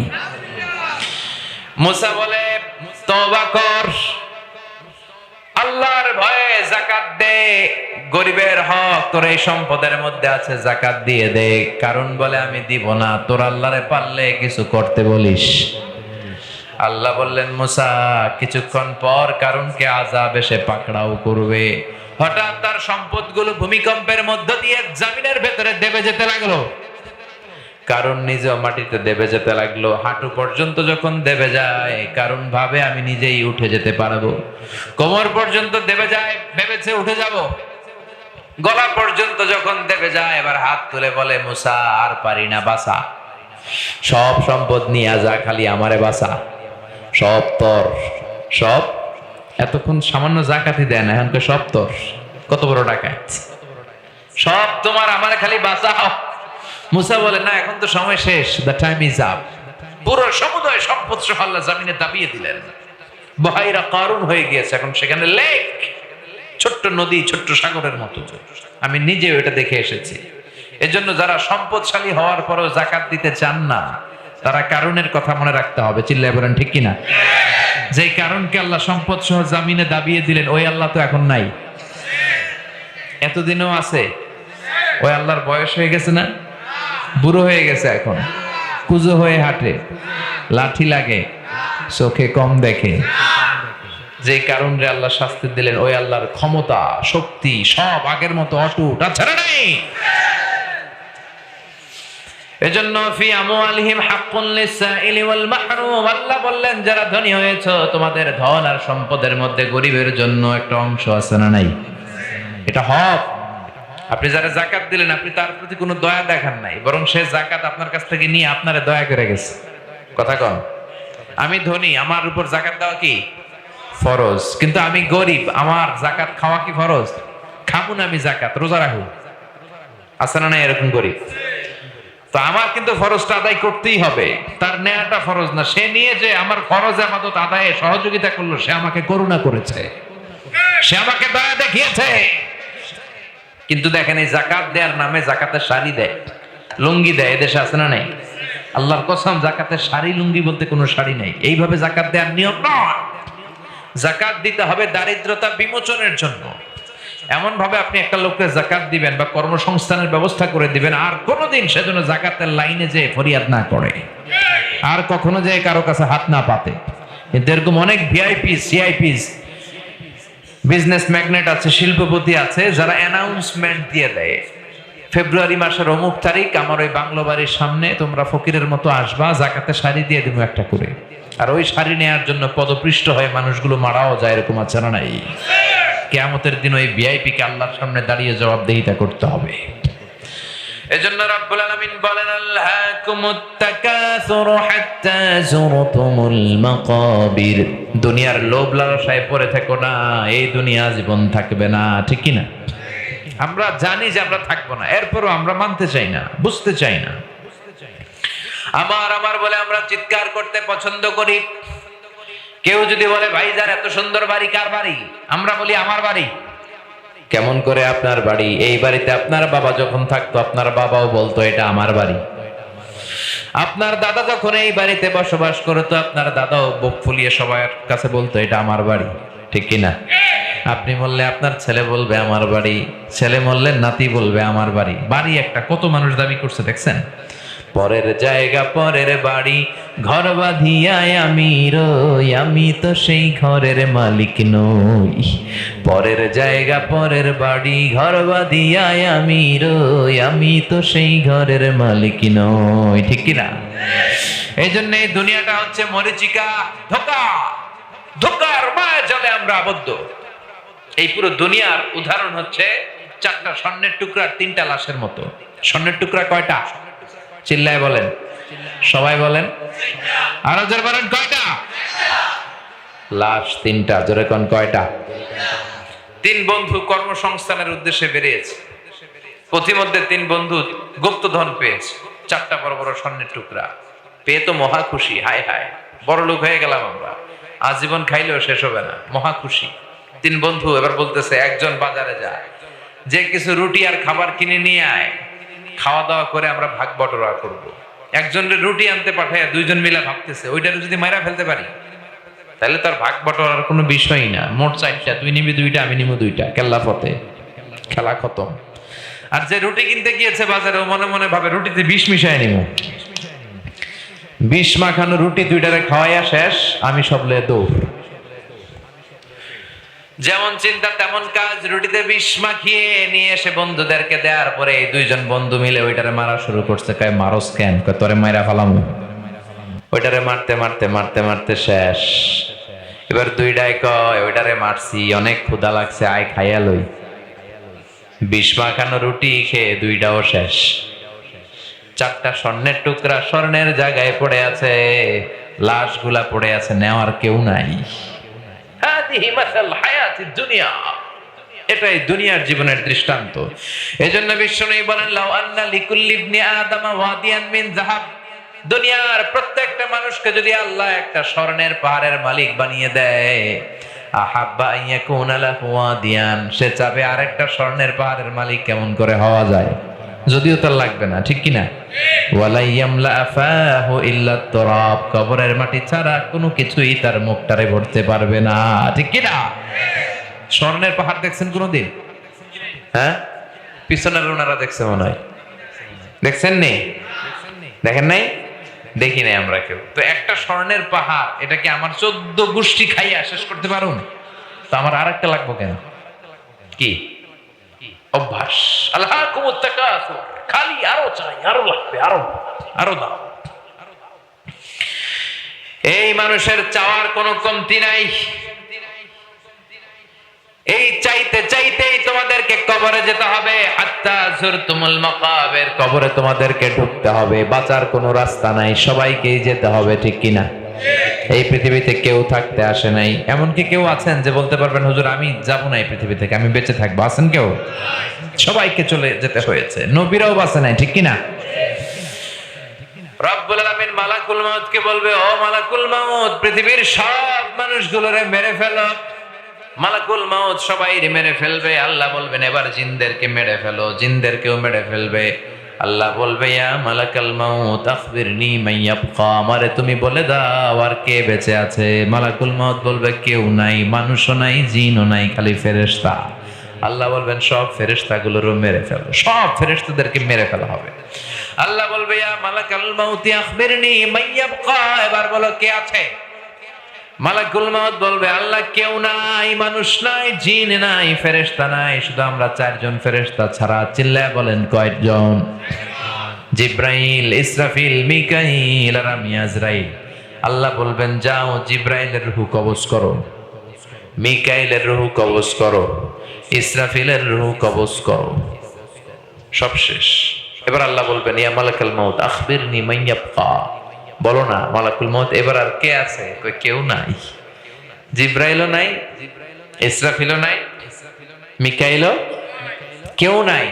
মুসা বলে, তওবা কর, আল্লাহর ভয়ে যাকাত দে, গরিবের হক তোর এই সম্পদের মধ্যে আছে, যাকাত দিয়ে দে। কারণ বলে, আমি দিব না, তোর আল্লাহরে পারলে কিছু করতে বলিস। আল্লাহ বললেন, মুসা কিছুক্ষণ পর কারুনকে আযাব এসে পাকড়াও করবে। হঠাৎ তার সম্পদগুলো ভূমিকম্পের মধ্য দিয়ে জমিনের ভেতরে দেবে যেতে লাগলো। কারণ নিজেও মাটিতে দেবে যেতে লাগলো। হাঁটু পর্যন্ত যখন দেবে যায়, কারণ ভাবে আমি নিজেই উঠে যেতে পারবো। কোমর পর্যন্ত দেবে যায়, ভেবেছে উঠে যাব। গলা পর্যন্ত যখন দেবে যায়, এবার হাত তুলে বলে, মুসা আর পারি না, বাঁচা, সব সম্পদ নিয়ে যা, খালি আমারে বাঁচা, সব তোর, সব। এতক্ষণ সামান্য যাকাতই দেয় না, এখনকে সব তোর। কত বড় ডাকাত! সব তোমার, আমারে খালি বাঁচাও। মুসা বলে, না, এখন তো সময় শেষ, দ্য টাইম ইজ আপ। পুরো সমুদয় সম্পদ সহ আল্লাহ জমিনে দাবিয়ে দিলেন। বহাইরা কারুন হয়ে গিয়েছে, এখন সেখানে লেক, ছোট্ট নদী, ছোট্ট সাগরের মতো। আমি নিজেও এটা দেখে এসেছি। এজন্য যারা সম্পদশালী হওয়ার পরেও যাকাত দিতে চান না, তারা কারণের কথা মনে রাখতে হবে। চিল্লায় বলেন ঠিক কিনা? যে কারণকে আল্লাহ সম্পদ সহ জামিনে দাবিয়ে দিলেন, ওই আল্লাহ তো এখন নাই, এতদিনও আছে। ওই আল্লাহর বয়স হয়ে গেছে না, বুড়ো হয়ে গেছে, এখন কুজো হয়ে হাঁটে, লাঠি লাগে, চোখে কম দেখে। যে কারণে আল্লাহ শাস্তি দিলেন, ওই আল্লাহর ক্ষমতা, শক্তি সব আগের মতো অটুট, আচ্ছা নাই। এজন্য ফি আমওয়ালিহিম হাক্কুন লিসাইলি ওয়াল মাহরুম, আল্লাহ বললেন যারা ধনী হয়েছে তোমাদের ধন আর সম্পদের মধ্যে গরিবের জন্য একটা অংশ আছে না নাই? এটা হক। আপনি যারা যাকাত দিলেন আপনি তার প্রতি কোনো দয়া দেখান নাই, বরং সে যাকাত আপনার কাছ থেকে নিয়ে আপনারে দয়া করে গেছে। কথা কন। আমি ধনী, আমার উপর যাকাত দেওয়া কি ফরজ, কিন্তু আমি গরিব, আমার যাকাত খাওয়া কি ফরজ? খাবো না আমি যাকাত, রোজা রাখবো। আছে না নাই এরকম গরিব? তো আমার কিন্তু ফরজটা আদায় করতেই হবে, তার নেয়াটা ফরজ না। সে নিয়ে যে আমার ফরজ আমাদত আদায়ে সহযোগিতা করলো, সে আমাকে করুণা করেছে, সে আমাকে দয়া দেখিয়েছে। কিন্তু দেখেন এই যাকাত দেওয়ার নামে যাকাতের শাড়ি দেয়, লুঙ্গি দেয়, এদেশে আছে না নাই? আল্লাহর কসম, যাকাতের শাড়ি লুঙ্গি বলতে কোনো শাড়ি নাই। এইভাবে যাকাত দেওয়ার নিয়ম নয়। যাকাত দিতে হবে দারিদ্রতা বিমোচনের জন্য। এমন ভাবে আপনি একটা লোককে যাকাত দিবেন বা কর্মসংস্থানের ব্যবস্থা করে দিবেন, আর কোনোদিন সেজন্য যাকাতের লাইনে যে ফরিয়াদ না করে, আর কখনো যে কারো কাছে হাত না পাতে। কিন্তু এরকম অনেক ভিআইপি সিআইপিস বিজনেস ম্যাগনেট আছে, শিল্পপতি আছে, যারা অ্যানাউন্সমেন্ট দিয়ে দেয় ফেব্রুয়ারি মাসের অমুক তারিখ আমার ওই বাংলো বাড়ির সামনে তোমরা ফকিরের মতো আসবা, যাকাতের শাড়ি দিয়ে দেবো একটা করে। আর ওই শাড়ি নেওয়ার জন্য পদপৃষ্ট হয়ে মানুষগুলো মারাও যায়, এরকম আছে না নাই? কিয়ামতের দিন ওই ভিআইপি কে আল্লাহর সামনে দাঁড়িয়ে জবাবদিহিতা করতে হবে। এজন্য রব্বুল আলামিন বলেন, আল্লাহকুমুত তাকাসুর হাত্তা যুরতুমুল মাকাবির। দুনিয়ার লোভ লালসায় পড়ে থেকো না, এই দুনিয়া জীবন থাকবে না, ঠিক কি না? আমরা জানি যে আমরা থাকবো না, এরপরও আমরা মানতে চাই না, বুঝতে চাই না। আমার বলে আমরা চিৎকার করতে পছন্দ করি। কেউ যদি বলে ভাইজান এত সুন্দর বাড়ি, কার বাড়ি? আমরা বলি আমার বাড়ি। কেমন করে আপনার বাড়ি? এই বাড়িতে আপনার বাবা যখন থাকতো আপনার বাবাও বলতো এটা আমার বাড়ি। আপনার দাদা যখন এই বাড়িতে বসবাস করতো আপনার দাদাও বুক ফুলিয়ে সবার কাছে বলতো এটা আমার বাড়ি, ঠিক কিনা? আপনি বললে আপনার ছেলে বলবে আমার বাড়ি, ছেলে বললে নাতি বলবে আমার বাড়ি। বাড়ি একটা কত মানুষ দাবি করছে দেখছেন? পরের জায়গা পরের বাড়ি, ঘর বাঁধিয়ায় আমি রই, আমি তো সেই ঘরের মালিক নই। পরের জায়গা পরের বাড়ি, ঘর বাঁধিয়ায় আমি রই, আমি তো সেই ঘরের মালিক নই, ঠিক কিনা? এই জন্য এই দুনিয়াটা হচ্ছে মরিচিকা, ধোঁকা, ধোঁকার মায়া জালে আমরা আবদ্ধ। এই পুরো দুনিয়ার উদাহরণ হচ্ছে চারটা স্বর্ণের টুকরা, তিনটা লাশের মতো। স্বর্ণের টুকরা কয়টা? চিল্লায় বলেন, সবাই বলেন, আরো জোরে বলেন, কয়টা? লাশ তিনটা। জোরে কোন কয়টা? তিন বন্ধু কর্মসংস্থানের উদ্দেশ্যে বেরিয়েছে। পথিমধ্যে তিন বন্ধু গুপ্তধন পেয়েছে, চারটা বড় বড় স্বর্ণের টুকরা পেয়ে তো মহা খুশি। হায় হায়, বড় লোক হয়ে গেলাম আমরা, আজীবন খাইলেও শেষ হবে না, মহা খুশি। তিন বন্ধু এবার বলতেছে, একজন বাজারে যায়, যে কিছু রুটি আর খাবার কিনে নিয়ে আয়, খাওয়া দাওয়া করে আমরা ভাগ বটরা করব। একজনের রুটি আনতে পাঠায় দুইজন মিলে ভাবতেছে ওইটারে যদি মাইরা ফেলতে পারি তাহলে তার ভাগ বটরার কোনো বিষয়ই না। মোট চারটা, তুই নিবি দুইটা, আমি নিব দুইটা, কেল্লা ফতে, খেলা খতম। আর যে রুটি কিনতে গিয়েছে বাজারে, ও মনে মনে ভাবে রুটিতে বিষ মিশায় নিব, বিষ মাখানো রুটি দুইটারে খাওয়াইয়া শেষ, আমি সবলে দৌড়। যেমন চিন্তা তেমন কাজ, রুটিতে বিষ মাখিয়ে নিয়ে এসে বন্ধুদেরকে দেওয়ার পরে এই দুইজন বন্ধু মিলে ওইটারে মারা শুরু করছে। কয় মারস কেন? কয় তোরে মাইরা ফালামু। ওইটারে মারতে মারতে মারতে মারতে শেষ। এবার দুইটাই কয় ওইটারে মারছি, অনেক ক্ষুধা লাগছে, আয় খাইয়া লই। বিষ মাখানো রুটি খেয়ে দুইটাও শেষ। চারটা স্বর্ণের টুকরা স্বর্ণের জায়গায় পড়ে আছে, লাশগুলা পড়ে আছে, নেওয়ার কেউ নাই। এটাই দুনিয়ার জীবনের দৃষ্টান্ত। এজন্য বিশ্বনবী বলেন, লাউ আন্না লিকুল্লি ইবনি আদামা ওয়াদিয়ান মিন যাহাব, দুনিয়ার প্রত্যেকটা মানুষকে যদি আল্লাহ একটা স্বর্ণের পাহাড়ের মালিক বানিয়ে দেয়, আহাব্বা আন ইয়াকুনা লাহু ওয়াদিয়ান, সে চাবে আরেকটা স্বর্ণের পাহাড়ের মালিক কেমন করে হওয়া যায়, যদিও তার লাগবে না, ঠিক কিনা? ওয়ালা ইয়ামলা আফাহু ইল্লা তুরাব, কবরের মাটি ছাড়া কোনো কিছুই তার মুখটারে ভরতে পারবে না, ঠিক কিনা? স্বর্ণের পাহাড় দেখছেন কোনোদিন? হ্যাঁ, পিছনের ওনারা দেখছে মনে হয়, দেখছেন নি? দেখেন নাই? দেখি নাই আমরা কেউ। তো একটা স্বর্ণের পাহাড়, এটা কি আমার 14 গোষ্ঠী খাইয়া শেষ করতে পারুন? তো আমার আরেকটা লাগবো কেন? কি অভ্যাস। আলহাকুমুত তাকাসুর, খালি আরো চাই, আরো লাগবে, আরো আরো দাও। এই মানুষের চাওয়ার কোনো কমতি নাই। এই চাইতে চাইতেই তোমাদেরকে কবরে যেতে হবে। হাত্তা যুরতুমুল মাকাবির, কবরে তোমাদেরকে ঢুকতে হবে, বাঁচার কোনো রাস্তা নাই, সবাইকেই যেতে হবে, ঠিক কিনা? এই পৃথিবীতে কেউ থাকতে আসে নাই। এমনকি কেউ আছেন যে বলতে পারবেন হুজুর আমি যাব না এই পৃথিবী থেকে, আমি বেঁচে থাকবো? আছেন কেউ? সবাইকে চলে যেতে হয়েছে, নবীরাও বাঁচে নাই, ঠিক কিনা? রব্বুল আলামিন মালাকুল মাউতকে বলবে, ও মালাকুল মাউত, পৃথিবীর সব মানুষগুলোরে মেরে ফেলো। মালাকুল মাউত সবাইরে মেরে ফেলবে। আল্লাহ বলবেন এবার জিনদেরকে মেরে ফেলো, জিনদেরকেও মেরে ফেলবে। আল্লাহ বলবে, ইয়া মালাকাল মাউত আখবিরনি মান ইয়াবকা, আমারে তুমি বলে দাও আর কে বেঁচে আছে। মালাকুল মাউত বলবে কেউ নাই, মানুষও নাই, জিনও নাই, খালি ফেরেশতা। আল্লাহ বলবেন সব ফেরেশতাগুলোরও মেরে ফেলো, সব ফেরেশতাদেরকে মেরে ফেলা হবে। আল্লাহ বলবে, ইয়া মালাকাল মাউত আখবিরনি মান ইয়াবকা, এবার বলো কে আছে। মালাকুল মাউত বলবে আল্লাহ কেউ নাই, মানুষ নাই, জিন নাই, ফেরেশতা নাই, শুধু আমরা চারজন ফেরেশতা ছাড়া। চিল্লায় বলেন কয়জন? জিব্রাইল, ইসরাফিল, মিকাইল আর আমি আজরাইল। আল্লাহ বলবেন যাও জিব্রাইলের রূহ কবজ করো, মিকাইলের রূহ কবজ করো, ইসরাফিলের রূহ কবজ করো। সব শেষ। এবার আল্লাহ বলবেন ইয়া মালাকাল মাউত আখবিরনি মান ইয়াবকা, বলো না মালাকুল মউত এবার আর কে আছে? কেউ নাই, জিব্রাইলও নাই, ইসরাফিলও নাই, মিকাইলও কেউ নাই।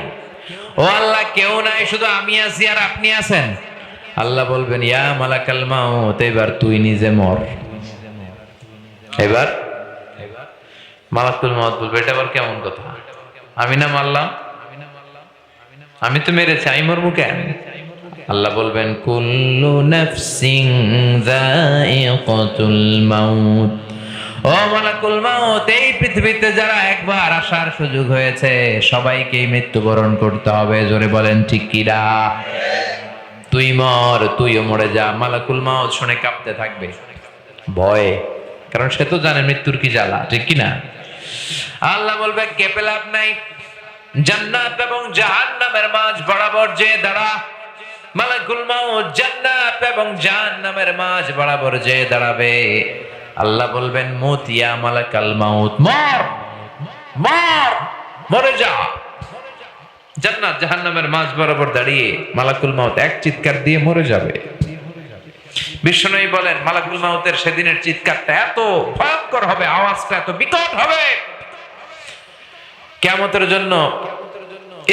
ও আল্লাহ কেউ নাই, শুধু আমি আছি আর আপনি আছেন। আল্লাহ বলবেন ইয়া মালাকাল মাউত এবার তুই নিজে মর। এবার মালাকুল মউত বলবে এটা আবার কেমন কথা? আমি না মারলাম, আমি তো মেরেছি, আমি মরবো কেন? আল্লাহ বলবেন কুল্লু নাফসিন যায়িকাতুল মাউত, ও মালাকুল মাউত এই পৃথিবীতে যারা একবার আসার সুযোগ হয়েছে সবাইকেই মৃত্যুবরণ করতে হবে। জোরে বলেন ঠিক কিনা? তুই মর, তুইও মরে যা। মালাকুল মাউত শুনে কাঁপতে থাকবে ভয়ে, কারণ সে তো জানে মৃত্যুর কি জ্বালা, ঠিক কিনা? আল্লাহ বলবে কেঁপে লাভ নাই, জান্নাত এবং জাহান্নামের মাঝ বরাবর যে দাঁড়া। মালাকুল মাউত জান্নাত এবং জাহান্নামের মাঝ বরাবর যে দাঁড়াবে। আল্লাহ বলবেন মুত ইয়া মালাকাল মাউত, মর মর, মরে যা। জান্নাত জাহান্নামের মাঝ বরাবর দাঁড়িয়ে মালাকুল মাউত এক চিৎকার দিয়ে মরে যাবে। বিষ্ণু বলেন মালাকুল মাউতের সেদিনের চিৎকারটা এত ভয়ঙ্কর হবে, আওয়াজটা এত বিকট হবে, কিয়ামতের জন্য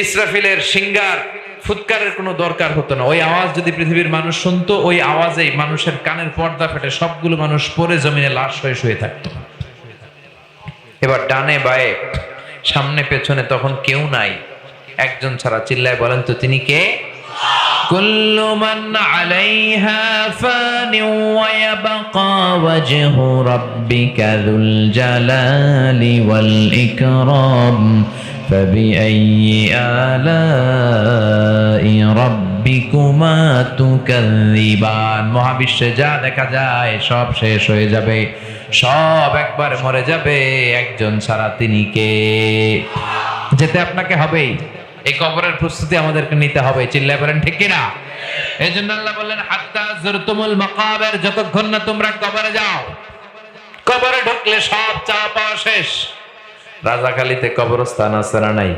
ইসরাফিলের সিঙ্গার ফুৎকারের কোনো দরকার হতো না। ওই আওয়াজ যদি পৃথিবীর মানুষ শুনতো, ওই আওয়াজেই মানুষের কানের পর্দা ফেটে সবগুলো মানুষ পরে জমিনে লাশ হয়ে শুয়ে থাকতো। এবার ডানে বায়ে সামনে পেছনে তখন কেউ নাই, একজন ছাড়া। চিল্লায় বলেন তো তিনি কে? কুল্লু মান আলাইহা ফানি ওয়া ইয়াবকা ওয়াজহু রাব্বিকা যুল জালালি ওয়াল ইকরাম ফাবিআইয়ি আলাই রাব্বিকুমা তুকাযযিবান। মহাবিশ্বে যা দেখা যায় সব শেষ হয়ে যাবে, সব একবার মরে যাবে, একজন ছাড়া। তিনি কে? যেতে আপনাকে হবেই। এই কবরের প্রস্তুতি আমাদেরকে নিতে হবে। চিল্লায় বলেন ঠিক কিনা? এই জন্য আল্লাহ বললেন হাত্তা যুরতুমুল মাকাবির, যতক্ষণ না তোমরা কবরে যাও। কবরে ঢুকলে সব চাওয়া পাওয়া শেষ। রাজাখালীতে কবরস্থান আছে না নাই?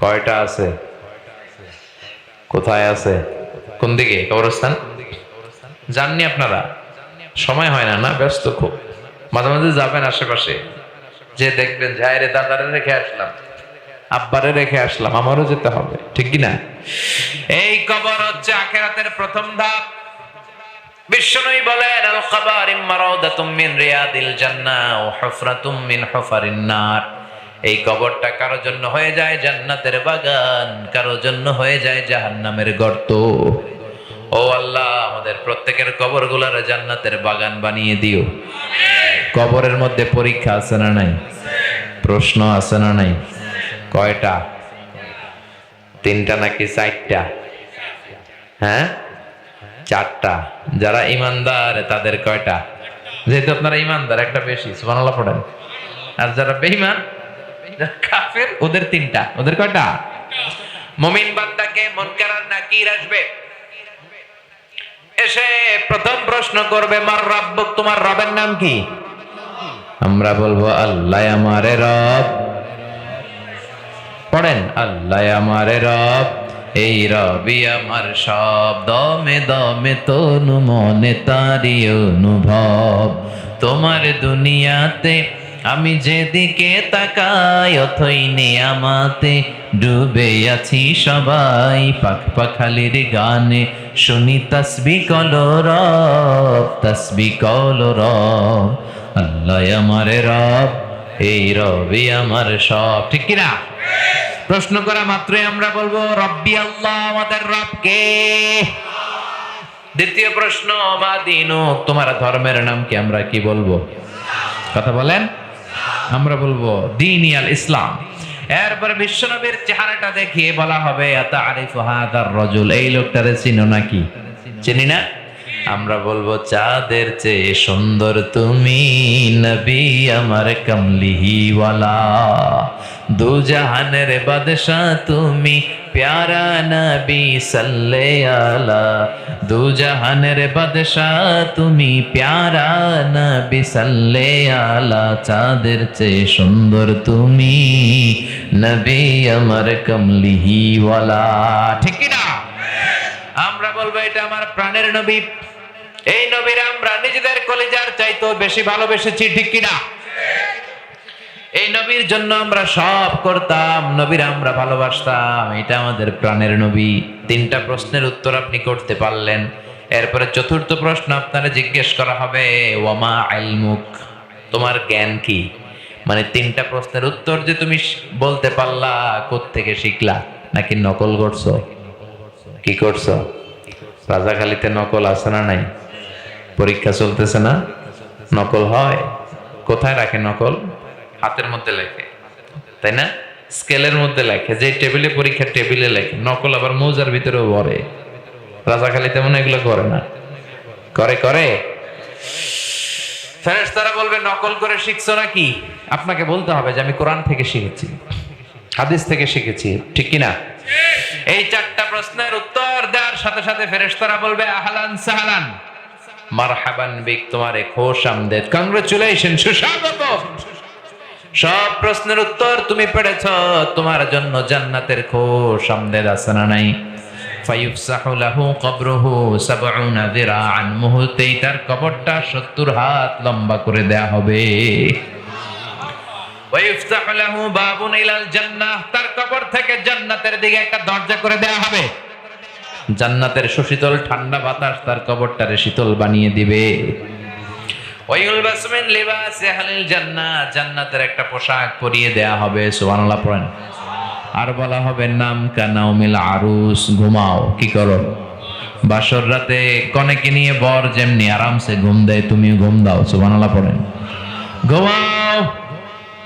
কয়টা আছে? কোথায় আছে? কোন দিকে কবরস্থান? জাননি আপনারা? সময় হয় না, না ব্যস্ত খুব। মাঝে মাঝে যাবেন আশেপাশে, যে দেখবেন রে দাদারে রেখে আসলাম, আব্বারে রেখে আসলাম, আমারও যেতে হবে, ঠিক কিনা? এই কবর হচ্ছে আখিরাতের প্রথম ধাপ। বিশ্বনবী বলেন আল কবর ইম্মা রাউদাতুম মিন রিয়াদিল জান্নাহ ওয়া হুফরাতুম মিন হুফারিন নার। এই কবরটা কারো জন্য হয়ে যায় জান্নাতের বাগান, কারো জন্য হয়ে যায় জাহান্নামের গর্ত। ও আল্লাহ, আমাদের প্রত্যেকের কবরগুলোর জান্নাতের বাগান বানিয়ে দিও। কবরের মধ্যে পরীক্ষা আছে না নাই? প্রশ্ন আছে না নাই? কয়টা? 3টা নাকি 4টা? হ্যাঁ 4টা। যারা ইমানদার তাদের কয়টা? যেহেতু আপনারা ইমানদার একটা বেশি, সুবহানাল্লাহ পড়েন। আর যারা বেঈমান কাফের ওদের তিনটা, ওদের কয়টা? মুমিন বান্দাকে মুনকার আর নাকির আসবে, এসে প্রথম প্রশ্ন করবে মার রাব্বুক, তোমার রবের নাম কি? আমরা বলবো আল্লাহ আমারে রব। পড়েন, আল্লাহ আমারে রব, এই রবি আমার সব, দমে দমে তনু মনে তারি অনুভব। তোমার দুনিয়াতে আমি যেদিকে তাকাই, অথই নিয়ামাতে ডুবে আছি সবাই। পাখ পাখালির গানে শুনি তাসবিহ কলরব, তাসবিহ কলরব। আল্লাহ আমারে রব, এই রবি আমার সব। ঠিক কিনা? প্রশ্ন করা মাত্রই আমরা বলবো রব্বি আল্লাহ, আমাদের রব কে? দ্বিতীয় প্রশ্ন, মা দীনুক, তোমার ধর্মের নাম কি? আমরা কি বলবো? কথা বলেন। আমরা বলবো দীন আল ইসলাম। এরপরে বিশ্বনবীর চেহারাটা দেখিয়ে বলা হবে আতারিফু হাদার রাজুল, এই লোকটারে চিনো নাকি? চিনি না? আমরা বলবো চাঁদের চেয়ে সুন্দর তুমি, নবী আমার কমলিহি ওয়ালা। দু জাহানের বাদশাহ তুমি, প্যারা নবী সাল্লে আলা। দু জাহানের বাদশাহ তুমি, প্যারা নবী সাল্লে আলা। চাঁদের চেয়ে সুন্দর তুমি, নবী আমার কমলিহি ওয়ালা। ঠিক কি না? আমরা বলবো এটা আমার প্রাণের নবী, এই নবীর আমরা নিজেদের কলিজার চাইতো বেশি ভালোবেসেছি। ঠিক কিনা? এই নবীর জন্য আমরা সব করতাম, নবীর আমরা ভালোবাসতাম, এটা আমাদের প্রাণের নবী। তিনটা প্রশ্নের উত্তর আপনি করতে পারলেন। এরপরে চতুর্থ প্রশ্ন আপনারা জিজ্ঞেস করা হবে ওয়ামা ইলমুক, তোমার জ্ঞান কি? মানে তিনটা প্রশ্নের উত্তর যে তুমি বলতে পারলা, কোত্থেকে শিখলা? নাকি নকল করছো? কি করছো? রাজাখালীতে নকল আছে না নাই? পরীক্ষা চলতেছে না, নকল হয়। কোথায় রাখে নকল? হাতের মধ্যে লেখে, তাই না? স্কেলের মধ্যে লেখে, যে টেবিলে পরীক্ষা টেবিলে লেখে। নকল আবার মৌজার ভিতরেও ভরে। রাজাখালীতে মনে এগুলো করে না? করে করে। ফেরেশতারা বলবে নকল করে শিখছো নাকি? আপনাকে বলতে হবে যে আমি কোরআন থেকে শিখেছি, হাদিস থেকে শিখেছি। ঠিক কিনা? এই চারটা প্রশ্নের উত্তর দেওয়ার সাথে সাথে ফেরেশতারা বলবে আহলান সাহলান, মারহাবান বিক, তোমারে খোশামদেদ, কংগ্রাচুলেশন, সুস্বাগত। সব প্রশ্নের উত্তর তুমি পেরেছ, তোমার জন্য জান্নাতের খোশামদেদ আছে না নাই? ফায়ুফসাহু লাহু কবরুহু ৭০ যিরাআন, মুহূর্তেই তার কবরটা ৭০ হাত লম্বা করে দেয়া হবে। ওয়াইফতাহু লাহু বাবুন ইলাল জান্নাহ, তার কবর থেকে জান্নাতের দিকে একটা দরজা করে দেয়া হবে। জান্নাতের সুশীতল ঠান্ডা বাতাস তার কবরটারে শীতল বানিয়ে দিবে। ওয়ায়ুলবাসু মিন লিবাসি আহলিল জান্নাহ, জান্নাতের একটা পোশাক পরিয়ে দেয়া হবে। সুবহানাল্লাহ পড়েন। আর বলা হবে নাম কানাউমিল আরুস, ঘুমাও। কি করো? বাসর রাতে কনেকে নিয়ে বর যেমনি আরামসে ঘুম দেয়, তুমি ঘুম দাও। সুবহানাল্লাহ পড়েন। ঘুমাও,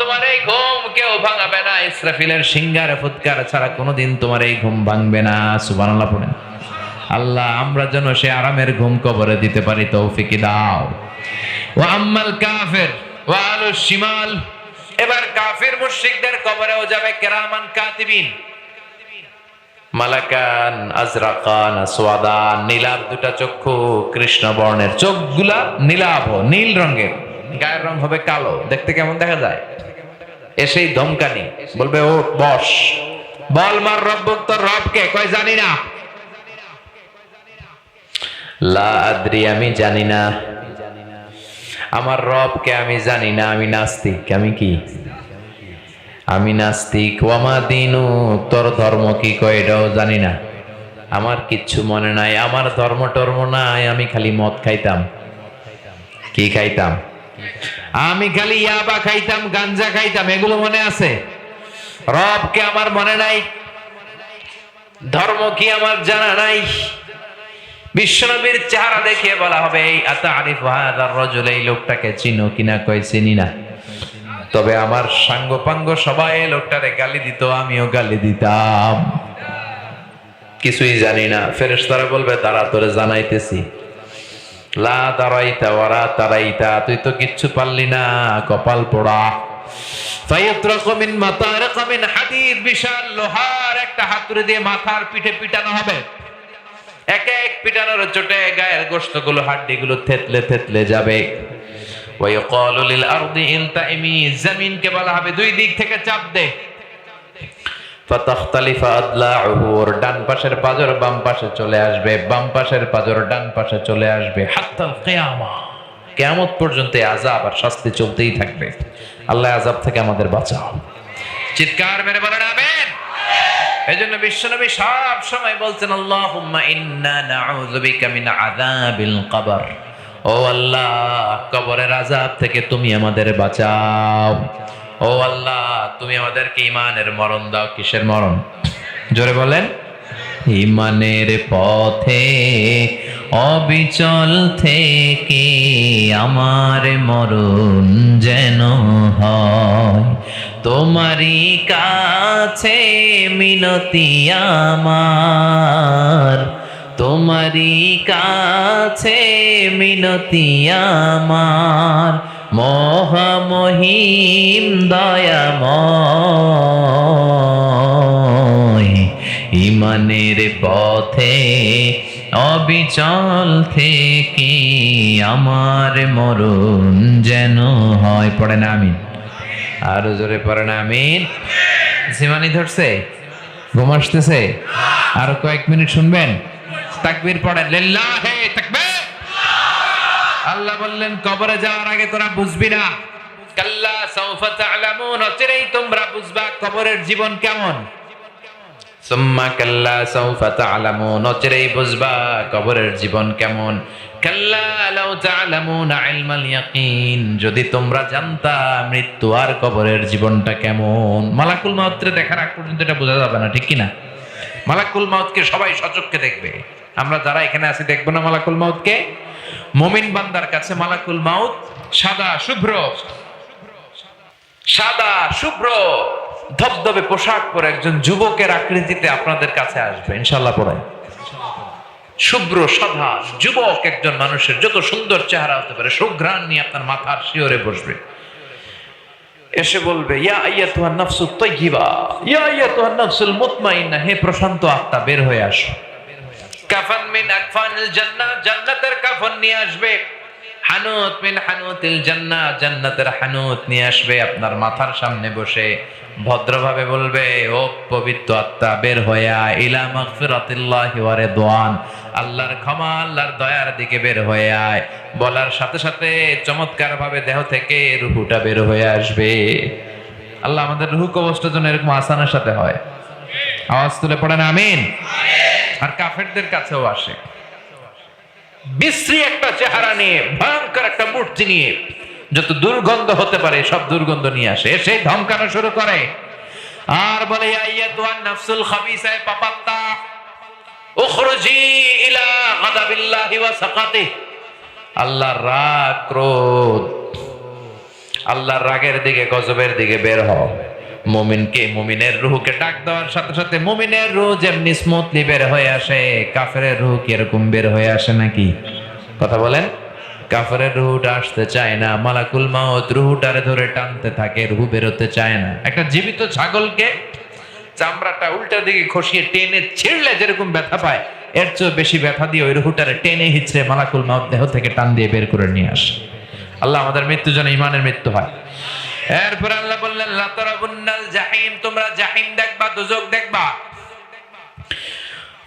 তোমার এই ঘুম কেউ ভাঙাবে না। ইসরাফিলের সিংহার ফুৎকার ছাড়া কোনোদিন তোমার এই ঘুম ভাঙবে না। সুবহানাল্লাহ পড়েন। আল্লাহ আমরা যেন সে আরামের ঘুম কবরে দিতে পারি, তৌফিক দাও। ওয়া আম্মাল কাফির ওয়া আলুশ শিমাল, এবার কাফির মুশরিকদের কবরেও যাবে কিরামান কাতিবিন, মালাকান আজরাকান আসওয়াদান, নীলাভ দুটা চক্ষু, কৃষ্ণ বর্ণের চোখগুলা, নীলাভ নীল রঙের, গায়ের রং হবে কালো। দেখতে কেমন দেখা যায়? এসেই ধমকানি, বলবে ও বস, বল মার রব্বুক, তোর রবকে? কয় জানি না। লা আদ্রি, আমি জানি না। আমার রবকে আমি জানি না, আমি নাস্তিক। আমি কি? আমি নাস্তিক। ওয়ামা দীনুক, তোর ধর্ম কি? কয় এটাও জানি না। আমার কিচ্ছু মনে নাই, আমার ধর্ম টর্ম নাই, আমি খালি মদ খাইতাম। কি খাইতাম? আমি খালি ইয়াবা খাইতাম, গাঞ্জা খাইতাম, এগুলো মনে আছে। রবকে আমার মনে নাই, ধর্ম কি আমার জানা নাই। বিশ্বনবীর চেহারা দেখিয়ে বলা হবে এই আতারিফু হাদার রাজুল, এই লোকটাকে চিনো কিনা? কয় চিনি না। তবে আমার সাঙ্গপাঙ্গ সবাই এই লোকটারে গালি দিত, আমিও গালি দিতাম। কিছুই জানি না। ফেরেশতারা বলবে দাঁড়া, তোরে জানাইতেছি। লা দারাইতা ওয়ারা তারাইতা, তুই তো কিচ্ছু পারলি না, কপাল পোড়া। ফায়ুতরাকু মিন মাতারিক মিন হাদিদ, বিশাল লোহার একটা হাতুড়ি দিয়ে মাথার পিঠে পিটানো হবে। এক এক পিটানোর চোটে গায়ের গোশতগুলো হাড্ডিগুলো থেতলে থেতলে যাবে। ওয়া ইয়াকালু লিল আরদি ইলতাইমি, জমিনকে বলা হবে দুই দিক থেকে চাপ দে। ফাতাখতালিফা আদলাউহু, ডান পাশের পাঁজর বাম পাশে চলে আসবে, বাম পাশের পাঁজর ডান পাশে চলে আসবে। হাত্তাল কিয়ামা, কিয়ামত পর্যন্ত আযাব আর শাস্তি চলতেই থাকবে। আল্লাহ আযাব থেকে আমাদের বাঁচাও। চিৎকার মেরে বলেন আমিন। এজন্য বিশ্বনবী সব সময় বলছেন আল্লাহুম্মা ইন্না নাউযু বিকা মিন আযাবিল কবর। ও আল্লাহ, কবরের আযাব থেকে তুমি আমাদের বাঁচাও। ও আল্লাহ, তুমি আমাদেরকে ঈমানের মরণ দাও। কিসের মরণ? জোরে বলেন। ঈমানের পথে অবিচল থেকে আমার মরণ যেন হয়, তোমারই কাছে মিনতি আমার, তোমারই কাছে মিনতি আমার, মহামহিম দয়াময়। ঈমানের পথে অবিচল থেকে আমার মরণ যেন হয়। পড়েন আমিন। আরো জোরে পড়েন আমিন। জিমানি ধরছে? ঘুম আসতেছে? আরো কয়েক মিনিট শুনবেন? তাকবীর পড়েন। লিল্লাহি তাকবীর। আল্লাহ বললেন কবরে যাওয়ার আগে তোরা বুঝবি না। কাল্লা সাউফা তা'লামুন, অচিরেই তোমরা বুঝবা কবরের জীবন কেমন। সুম্মা কাল্লা সাউফা তা'লামুন, অচিরেই বুঝবা কবরের জীবন কেমন। কাল্লা লাউ তা'লামুনা ইলমাল ইয়াকিন, যদি তোমরা জানতা মৃত্যু আর কবরের জীবনটা কেমন। মালাকুল মাউতকে দেখার আগ পর্যন্ত এটা বোঝা যাবে না, ঠিক কি না? মালাকুল মাউতকে সবাই সচক্ষে দেখবে। আমরা যারা এখানে আছি দেখবো না মালাকুল মাউতকে? মুমিন বান্দার কাছে মালাকুল মাউত সাদা শুভ্র, সাদা শুভ্র ধবধবে পোশাক পরে একজন যুবকের আকৃতিতে আপনাদের কাছে আসবে ইনশাআল্লাহ। পড়ে শুভ্র সাদা যুবক একজন মানুষের যত সুন্দর চেহারা হতে পারে, সুঘ্রাণ নিয়ে আপনার মাথার শিওরে বসবে। এসে বলবে ইয়া আইয়াতুহান নাফসুত তাইয়্যিবা, ইয়া আইয়াতুহান নাফসুল মুতমাইন্নাহ, হে প্রশান্ত আত্মা বের হয়ে আসো। কাফান মিন আকফানিল জান্নাহ, জান্নাতের কাফন নিয়ে আসবে। হানুত মিন হানুতিল জান্নাহ, জান্নাতের হানুত নিয়ে আসবে। আপনার মাথার সামনে বসে ভদ্রভাবে বলবে ও পবিত্র আত্মা বের হয়ে আয়, ইলা মাগফিরাতিল্লাহি ওয়া রিদওয়ান, আল্লাহর ক্ষমা আল্লাহর দয়ার দিকে বের হয়ে আয়। বলার সাথে সাথে চমৎকার ভাবে দেহ থেকে রূহটা বের হয়ে আসবে। আল্লাহ আমাদের রূহ কবজটা যেন এরকম আসানের সাথে হয়। আওয়াজ তুলে পড়েন আমিন। আর কাফেরদের কাছেও আসে বিশ্রী একটা চেহারা নিয়ে, ভয়ঙ্কর একটা মূর্তি নিয়ে, যত দুর্গন্ধ হতে পারে সব দুর্গন্ধ নিয়ে আসে। এসে ধমকানো শুরু করে আর বলে ইয়া আইয়াতুহান নাফসুল খাবিসা, পাপাত্তা উখরুজি ইলা গাদাবিল্লাহি ওয়া সাকাতিহি, আল্লাহর রাগ ক্রোধ, আল্লাহর রাগের দিকে গজবের দিকে বের হও। মুমিনকে, মুমিনের রূহকে ডাক দেওয়ার সাথে সাথে মুমিনের রূহ যেমনি স্মুথলি বের হয়ে আসে, কাফেরের রূহ কি এরকম বের হয়ে আসে নাকি? কথা বলেন। কাফেরের রূহটা আসতে চায় না, মালাকুল মাউত রূহটারে ধরে টানতে থাকে, রূহ বেরোতে চায় না। একটা জীবিত ছাগলকে চামড়াটা উল্টা দিকে খসিয়ে টেনে ছিঁড়লে যেরকম ব্যথা পায়, এর চেয়ে বেশি ব্যথা দিয়ে ওই রূহটারে টেনে হিচড়ে মালাকুল মাউত দেহ থেকে টান দিয়ে বের করে নিয়ে আসে। আল্লাহ আমাদের মৃত্যু যেন ঈমানের মৃত্যু হয়। এরপর আল্লাহ বললেন লা তারাবুন্নাল জাহিম, তোমরা জাহিম দেখবা, দোজখ দেখবা।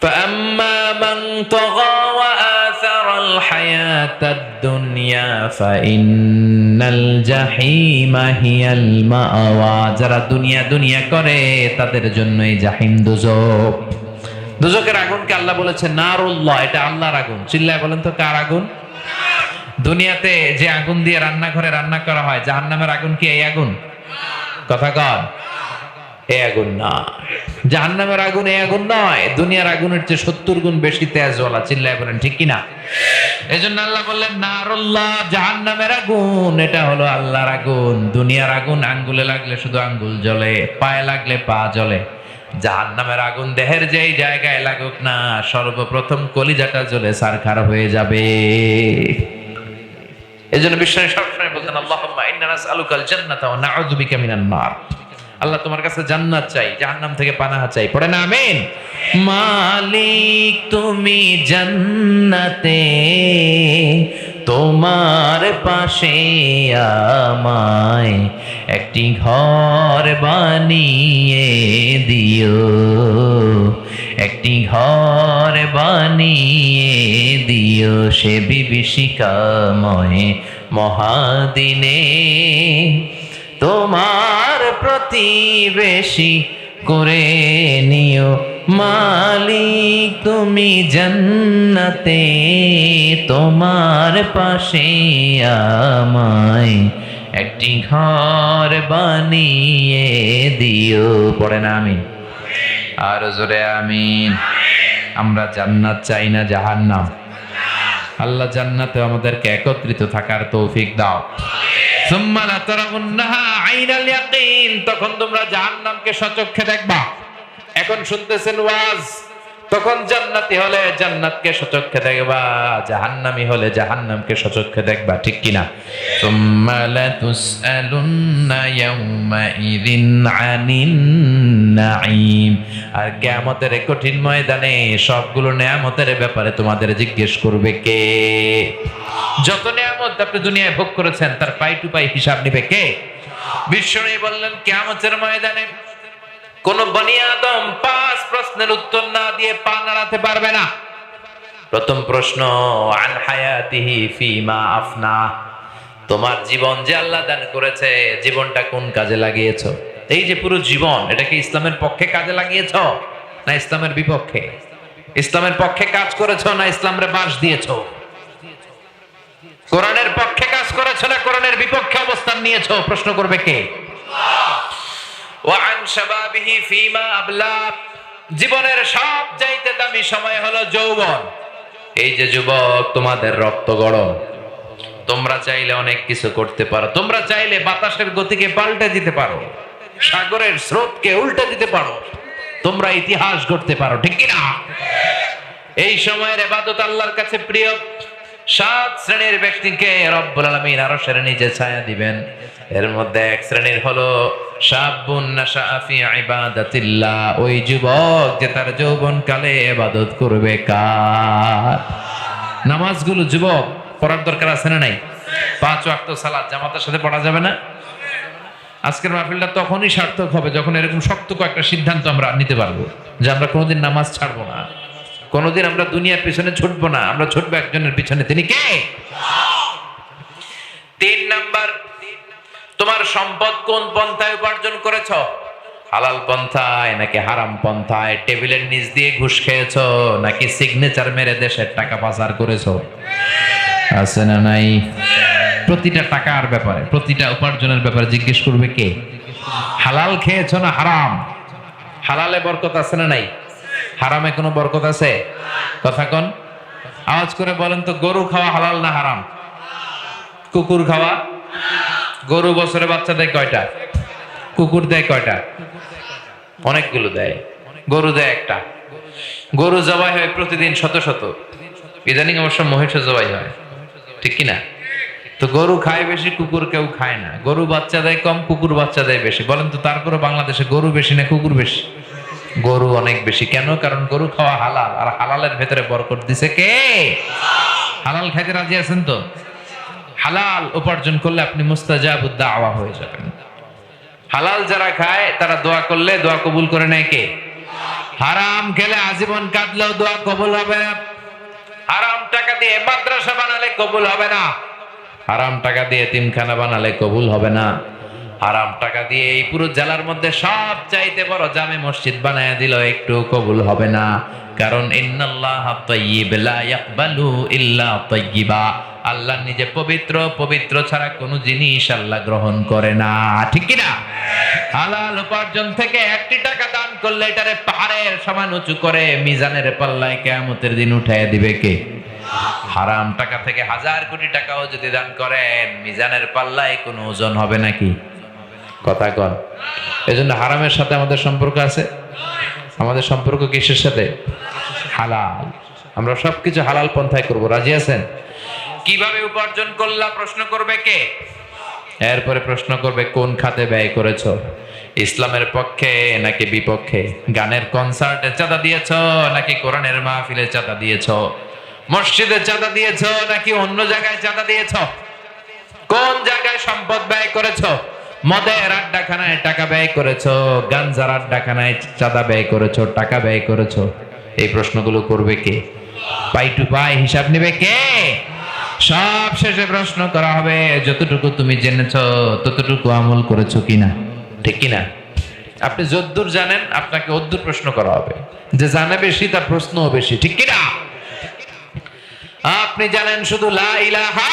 ফাআম্মা মান তাগা ওয়া আসারাল হায়াতাদ দুনিয়া ফাইন্নাল জাহিমা হিয়াল মাওয়া, যারা দুনিয়া দুনিয়া করে তাদের জন্যই জাহিম দোজখ। দোজখের আগুনকে আল্লাহ বলেছেন নারুল্লাহ, এটা আল্লাহর আগুন। চিল্লায় বলেন তো কার আগুন? দুনিয়াতে যে আগুন দিয়ে রান্নাঘরে রান্না করা হয়, জাহান্নামের আগুন কি এই আগুন? কথা কন, এই আগুন না। জাহান্নামের আগুন এই আগুন নয়, দুনিয়ার আগুনের চেয়ে 70 গুণ বেশি তেজওয়ালা। চিল্লায় বলেন ঠিক কিনা? এজন্য আল্লাহ বললেন নারুল্লাহ, জাহান্নামের আগুন এটা হলো আল্লাহর আগুন। দুনিয়ার আগুন আঙ্গুলে লাগলে শুধু আঙ্গুল জ্বলে, পায়ে লাগলে পা জ্বলে। জাহান্নামের আগুন দেহের যেই জায়গায় লাগুক না, সর্বপ্রথম কলিজাটা জ্বলে ছারখার হয়ে যাবে। এজন্য বিশ্বনবী সবসময় বলতেন আল্লাহুম্মা ইন্না নাসআলুকাল জান্নাতা ওয়া নাউযু বিকা মিনান নার। আল্লাহ তোমার কাছে জান্নাত চাই, জাহান্নাম থেকে পানাহ চাই। পড়ে না আমিন। মালিক তুমি জান্নাতে, তোমার পাশে আমায় একটি ঘর বানিয়ে দিও, একটি ঘর বানিয়ে দিও সে বিভীষিকাময় মহাদিনে, তোমার প্রতিবেশী করে নিও। মালিক তুমি জান্নাতে, তোমার পাশে আমায় একটি ঘর বানিয়ে দিও। পড়ে না আমিন। আর জোরে আমিন। আমরা জান্নাত চাই না জাহান্নাম? আল্লাহ জান্নাতে আমাদেরকে একত্রিত থাকার তৌফিক দাও। সুম্মা লাতারাউন্নাহা আইনাল ইয়াকিন, তখন তোমরা জাহান্নামকে সচক্ষে দেখবা। এখন শুনতেছেন ওয়াজ, তখন জান্নাতি হলে জান্নাতকে সচক্ষে দেখবা, জাহান্নামী হলে জাহান্নামকে সচক্ষে দেখবা, ঠিক কিনা? সুম্মা লাতুসআলুন্না ইয়াউমাইযিন আনিন নাঈম, আর কিয়ামতের কঠিন ময়দানে সবগুলো নিয়ামতের ব্যাপারে তোমাদের জিজ্ঞেস করবে কে? যত নিয়ামত আপনি দুনিয়ায় ভোগ করেছেন তার পাই টু পাই হিসাব নিবে কে? বিশ্বনবী বললেন কিয়ামতের ময়দানে কোন বনি আদম 5 প্রশ্নের উত্তর না দিয়ে পা নাড়াতে পারবে না। প্রথম প্রশ্ন, আন হায়াতিহি ফিমা আফনা, তোমার জীবন যে আল্লাহ দান করেছে, জীবনটা কোন কাজে লাগিয়েছো? এই যে পুরো জীবন, এটা কি ইসলামের পক্ষে কাজে লাগিয়েছো না ইসলামের বিপক্ষে? ইসলামের পক্ষে কাজ করেছো না ইসলামরে বাস দিয়েছো? কোরআনের পক্ষে কাজ করেছো না কোরআনের বিপক্ষে অবস্থান নিয়েছো? প্রশ্ন করবে কে? ওয়ান শাবাবিহি ফিমা আবলা, জীবনের সবচাইতে দামি সময় হলো যৌবন। এই যে যুবক, তোমাদের রক্ত গরম, তোমরা চাইলে অনেক কিছু করতে পারো। তোমরা চাইলে বাতাসের গতিকে পাল্টে দিতে পারো, সাগরের স্রোতকে উল্টে দিতে পারো, তোমরা ইতিহাস গড়তে পারো, ঠিক কি না? এই সময়ের ইবাদত আল্লাহর কাছে প্রিয়। 7 শ্রেণীর ব্যক্তিকে রব্বুল আলামিন আরশের নিচে ছায়া দিবেন। এর মধ্যে এক শ্রেণীর হলো শাবুন নাশাআ ফি ইবাদাতিল্লাহ, ওই যুবক যে তার যৌবনকালে ইবাদত করবে কার? নামাজগুলো যুবক পড়ার দরকার আছে না নাই? 5 ওয়াক্ত সালাত জামাতের সাথে পড়া যাবে না? আজকের মাহফিলটা তখনই সার্থক হবে যখন এরকম শক্ত কয়েকটা সিদ্ধান্ত আমরা নিতে পারবো যে আমরা কোনোদিন নামাজ ছাড়বো না, কোনোদিন আমরা দুনিয়ার পিছনে ছুটবো না, আমরা ছুটবো একজনের পিছনে। তিনি কে? 3 নাম্বার, তোমার সম্পদ কোন পন্থায় উপার্জন করেছ? হালাল পন্থায় নাকি হারাম পন্থায়? টেবিলের নিচ দিয়ে ঘুষ খেয়েছো নাকি সিগনেচার মেরে দেশের টাকা পাচার করেছো? আছে না নাই? প্রতিটা টাকার ব্যাপারে, প্রতিটা উপার্জনের ব্যাপারে জিজ্ঞেস করবে কে? হালাল খেয়েছো না হারাম? হালালে বরকত আছে না নাই? হারামে কোনো বরকত আছে? কথা কোন? আওয়াজ করে বলেন তো, গরু খাওয়া হালাল না হারাম? কুকুর খাওয়া? গরু বছরে বাচ্চা দেয় কয়টা? কুকুর দেয় কয়টা? অনেকগুলো দেয়। গরু দেয় একটা। গরু জবাই হয় প্রতিদিন শত শত, ইদানিং অবশ্য মহিষও জবাই হয়, ঠিক কিনা? তো গরু খায় বেশি, কুকুর কেউ খায় না। গরু বাচ্চা দেয় কম, কুকুর বাচ্চা দেয় বেশি। বলেন তো তারপরে বাংলাদেশে গরু বেশি না কুকুর বেশি? গরু অনেক বেশি। কেন? কারণ গরু খাওয়া হালাল, আর হালালের ভেতরে বরকত দিছে কে? হালাল খাইতে রাজি আছেন তো? হালাল উপার্জন করলে আপনি মুস্তাজাবুদ দাওয়া হয়ে যাবেন। হালাল যারা খায় তারা দোয়া করলে দোয়া কবুল করে নেয় কে? হারাম খেলে আজীবন কাঁদলেও দোয়া কবুল হবে না। হারাম টাকা দিয়ে মাদ্রাসা বানালে কবুল হবে না। হারাম টাকা দিয়ে এতিমখানা বানালে কবুল হবে না। হারাম টাকা দিয়ে এই পুরো জেলার মধ্যে সব চাইতে বড় জামে মসজিদ বানায় দিল, একটু কবুল হবে না। কারণ ইন্নাল্লাহা তাইয়্যিব লা ইয়াকবালু ইল্লা তাইয়্যিবা, আল্লাহ নিজে পবিত্র, পবিত্র ছাড়া কোনো জিনিস আল্লাহ গ্রহণ করে না, ঠিক কি না? হালাল উপার্জন থেকে 1টি টাকা দান করলে এটারে পাহাড়ের সমান উঁচু করে মিজানের পাল্লায় কিয়ামতের দিন উঠায় দিবে কে? হারাম টাকা থেকে 1000 কোটি টাকাও যদি দান করেন, মিজানের পাল্লায় কোনো ওজন হবে নাকি? কথা কন। এজন্য হারামের সাথে আমাদের সম্পর্ক আছে। আমাদের সম্পর্ক কিসের সাথে? হালাল। আমরা সবকিছু হালাল পন্থায় করব, রাজি আছেন? কিভাবে উপার্জন করলা প্রশ্ন করবে কে? এরপরে প্রশ্ন করবে কোন খাতে ব্যয় করেছো, ইসলামের পক্ষে নাকি বিপক্ষে, গানের কনসার্টে চাঁদা দিয়েছো নাকি কোরআনের মাহফিলে চাঁদা দিয়েছো, মসজিদে চাঁদা দিয়েছো নাকি অন্য জায়গায় চাঁদা দিয়েছো, কোন জায়গায় সম্পদ ব্যয় করেছো, মদের আড্ডাখানায় টাকা ব্যয় করেছো, গাঞ্জার আড্ডাখানায় চাঁদা ব্যয় করেছো, টাকা ব্যয় করেছো। এই প্রশ্নগুলো করবে কে? পাই টু পাই হিসাব নেবে কে? সব শেষে প্রশ্ন করা হবে যতটুকু তুমি জেনেছো ততটুকু আমল করেছো কিনা, ঠিক কিনা? আপনি যদ্দূর জানেন আপনাকে অদ্দূর প্রশ্ন করা হবে, যে জানে বেশি তার প্রশ্নও বেশি, ঠিক কিনা? আপনি জানেন শুধু লা ইলাহা,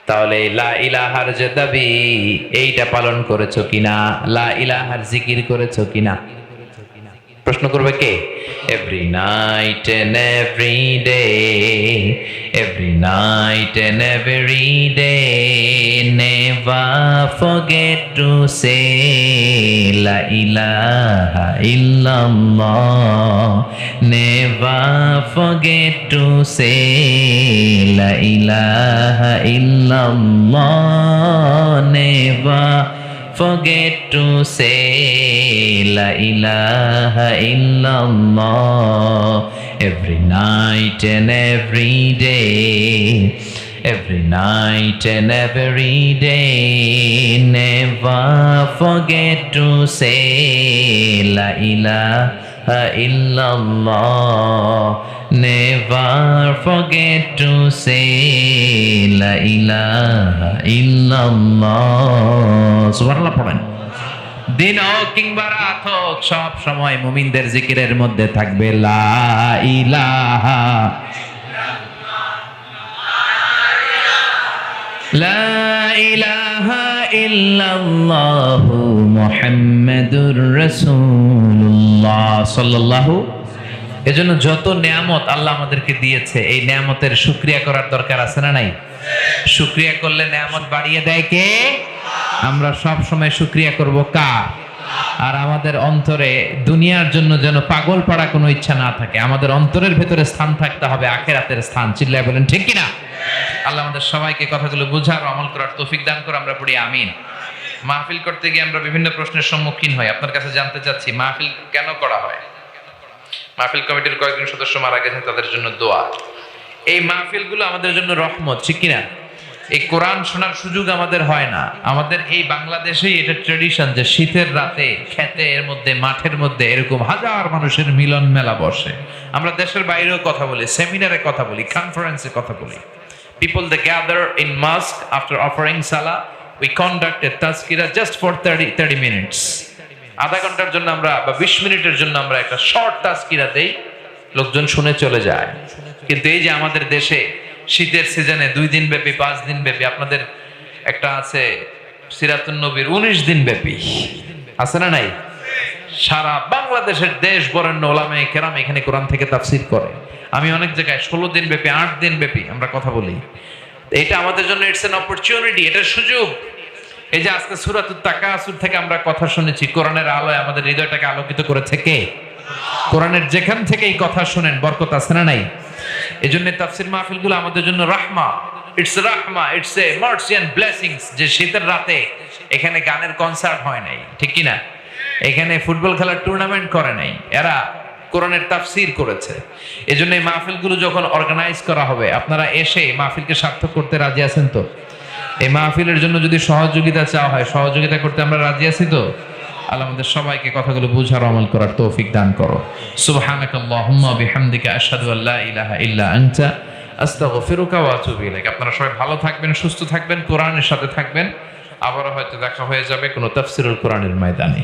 তাহলে লা ইলাহার যে দাবি এইটা পালন করেছো কিনা, লা ইলাহার জিকির করেছো কিনা, প্রশ্ন করবে কে? Every night and every day, every night and every day, never forget to say লা ইলাহা ইল্লাল্লাহ, নেভার ফরগেট টু সে লা ইলাহা ইল্লাল্লাহ, never forget to say la ilaha illallah, every night and every day, every night and every day, never forget to say la ilaha illallah, never forget to say la ilaha illallah. সুবহানাল্লাহ পড়েন। দিন হোক কিংবা রাত হোক সব সময় মুমিনদের জিকিরের মধ্যে থাকবে লা ইলাহা, লা ইলাহা ইল্লাল্লাহু মুহাম্মাদুর রাসূলুল্লাহ সাল্লাল্লাহু। এজন্য যত নেয়ামত আল্লাহ আমাদেরকে দিয়েছে এই নেয়ামতের শুকরিয়া করার দরকার আছে না নাই? শুকরিয়া করলে নেয়ামত বাড়িয়ে দেয় কে? আমরা সব সময় শুকরিয়া করব কার? আর আমাদের অন্তরে দুনিয়ার জন্য যেন পাগল পাড়া কোনো ইচ্ছা না থাকে, আমাদের অন্তরের ভেতরে স্থান থাকতে হবে আখিরাতের স্থান। চিল্লায় বলেন ঠিক কিনা? আল্লাহ আমাদের সবাইকে কথাগুলো বুঝার আমল করার তৌফিক দান করে আমরা পড়ি আমিন। মাহফিল করতে গিয়ে আমরা বিভিন্ন প্রশ্নের সম্মুখীন হই। আপনার কাছে জানতে চাচ্ছি মাহফিল কেন করা হয়? মাহফিল কমিটির কয়েকজন সদস্য মারা গেছেন, তাদের জন্য দোয়া। এই মাহফিলগুলো আমাদের জন্য রহমত, ঠিক কিনা? এই কোরআন শোনার সুযোগ আমাদের হয় না। আমাদের এই বাংলাদেশেই এটা ট্রেডিশন যে শীতের রাতে ক্ষেতের মধ্যে মাঠের মধ্যে এরকম হাজার মানুষের মিলন মেলা বসে। আমরা দেশের বাইরেও কথা বলি, সেমিনারে কথা বলি, কনফারেন্সে কথা বলি। People they gather in mosque after offering salah. We conduct a tazkira just for 30 minutes. আধা ঘন্টার জন্য আমরা বা 20 মিনিটের জন্য আমরা একটা শর্ট তাজকিরা দেই, লোকজন শুনে চলে যায়। কিন্তু এই যে আমাদের দেশে শীতের সিজনে 2 দিন ব্যাপী 5 দিন ব্যাপী, আপনাদের একটা আছে সিরাতুন নবীর 19 দিন ব্যাপী, আছে না নাই? সারা বাংলাদেশের দেশ বরেণ্য ওলামায়ে কেরাম এখানে কোরআন থেকে তাফসীর করে। আমি অনেক জায়গায় 16 দিন ব্যাপী 8 দিন ব্যাপী আমরা কথা বলি। এটা আমাদের জন্য ইটস অ্যান অপরচুনিটি, এটা সুযোগ। এই যে আজকে সূরাতুত তাকাসুর থেকে আমরা কথা শুনেছি, কোরআনের আলোয় আমাদের হৃদয়টাকে আলোকিত করেছে কে? কোরআনের যেখান থেকে এই কথা শুনেন বরকত আছে না নাই? এজন্য তাফসীর মাহফিলগুলো আমাদের জন্য রাহমা, ইটস রাহমা, it's a mercy and blessings. যে শীতের রাতে এখানে গানের কনসার্ট হয় নাই, ঠিক কি না? এখানে ফুটবল খেলার টুর্নামেন্ট করে নাই, এরা কোরআনের তাফসীর করেছে। এজন্য এই মাহফিলগুলো যখন অর্গানাইজ করা হবে আপনারা এসে মাহফিলকে সার্থক করতে রাজি আছেন তো? এই মাহফিলের জন্য যদি সহযোগিতা চাওয়া হয় সহযোগিতা করতে আমরা রাজি আছি তো? আল্লাহ আমাদের সবাইকে কথাগুলো বুঝার আমল করার তৌফিক দান করো। সুবহানাকাল্লাহুম্মা বিহামদিকা আশহাদু আল্লা ইলাহা ইল্লা আনতা আস্তাগফিরুকা ওয়া আতুবু ইলাইক। আপনারা সবাই ভালো থাকবেন, সুস্থ থাকবেন, কোরআনের সাথে থাকবেন। আবারও হয়তো দেখা হয়ে যাবে কোনো তাফসীরুল কোরআনের ময়দানে।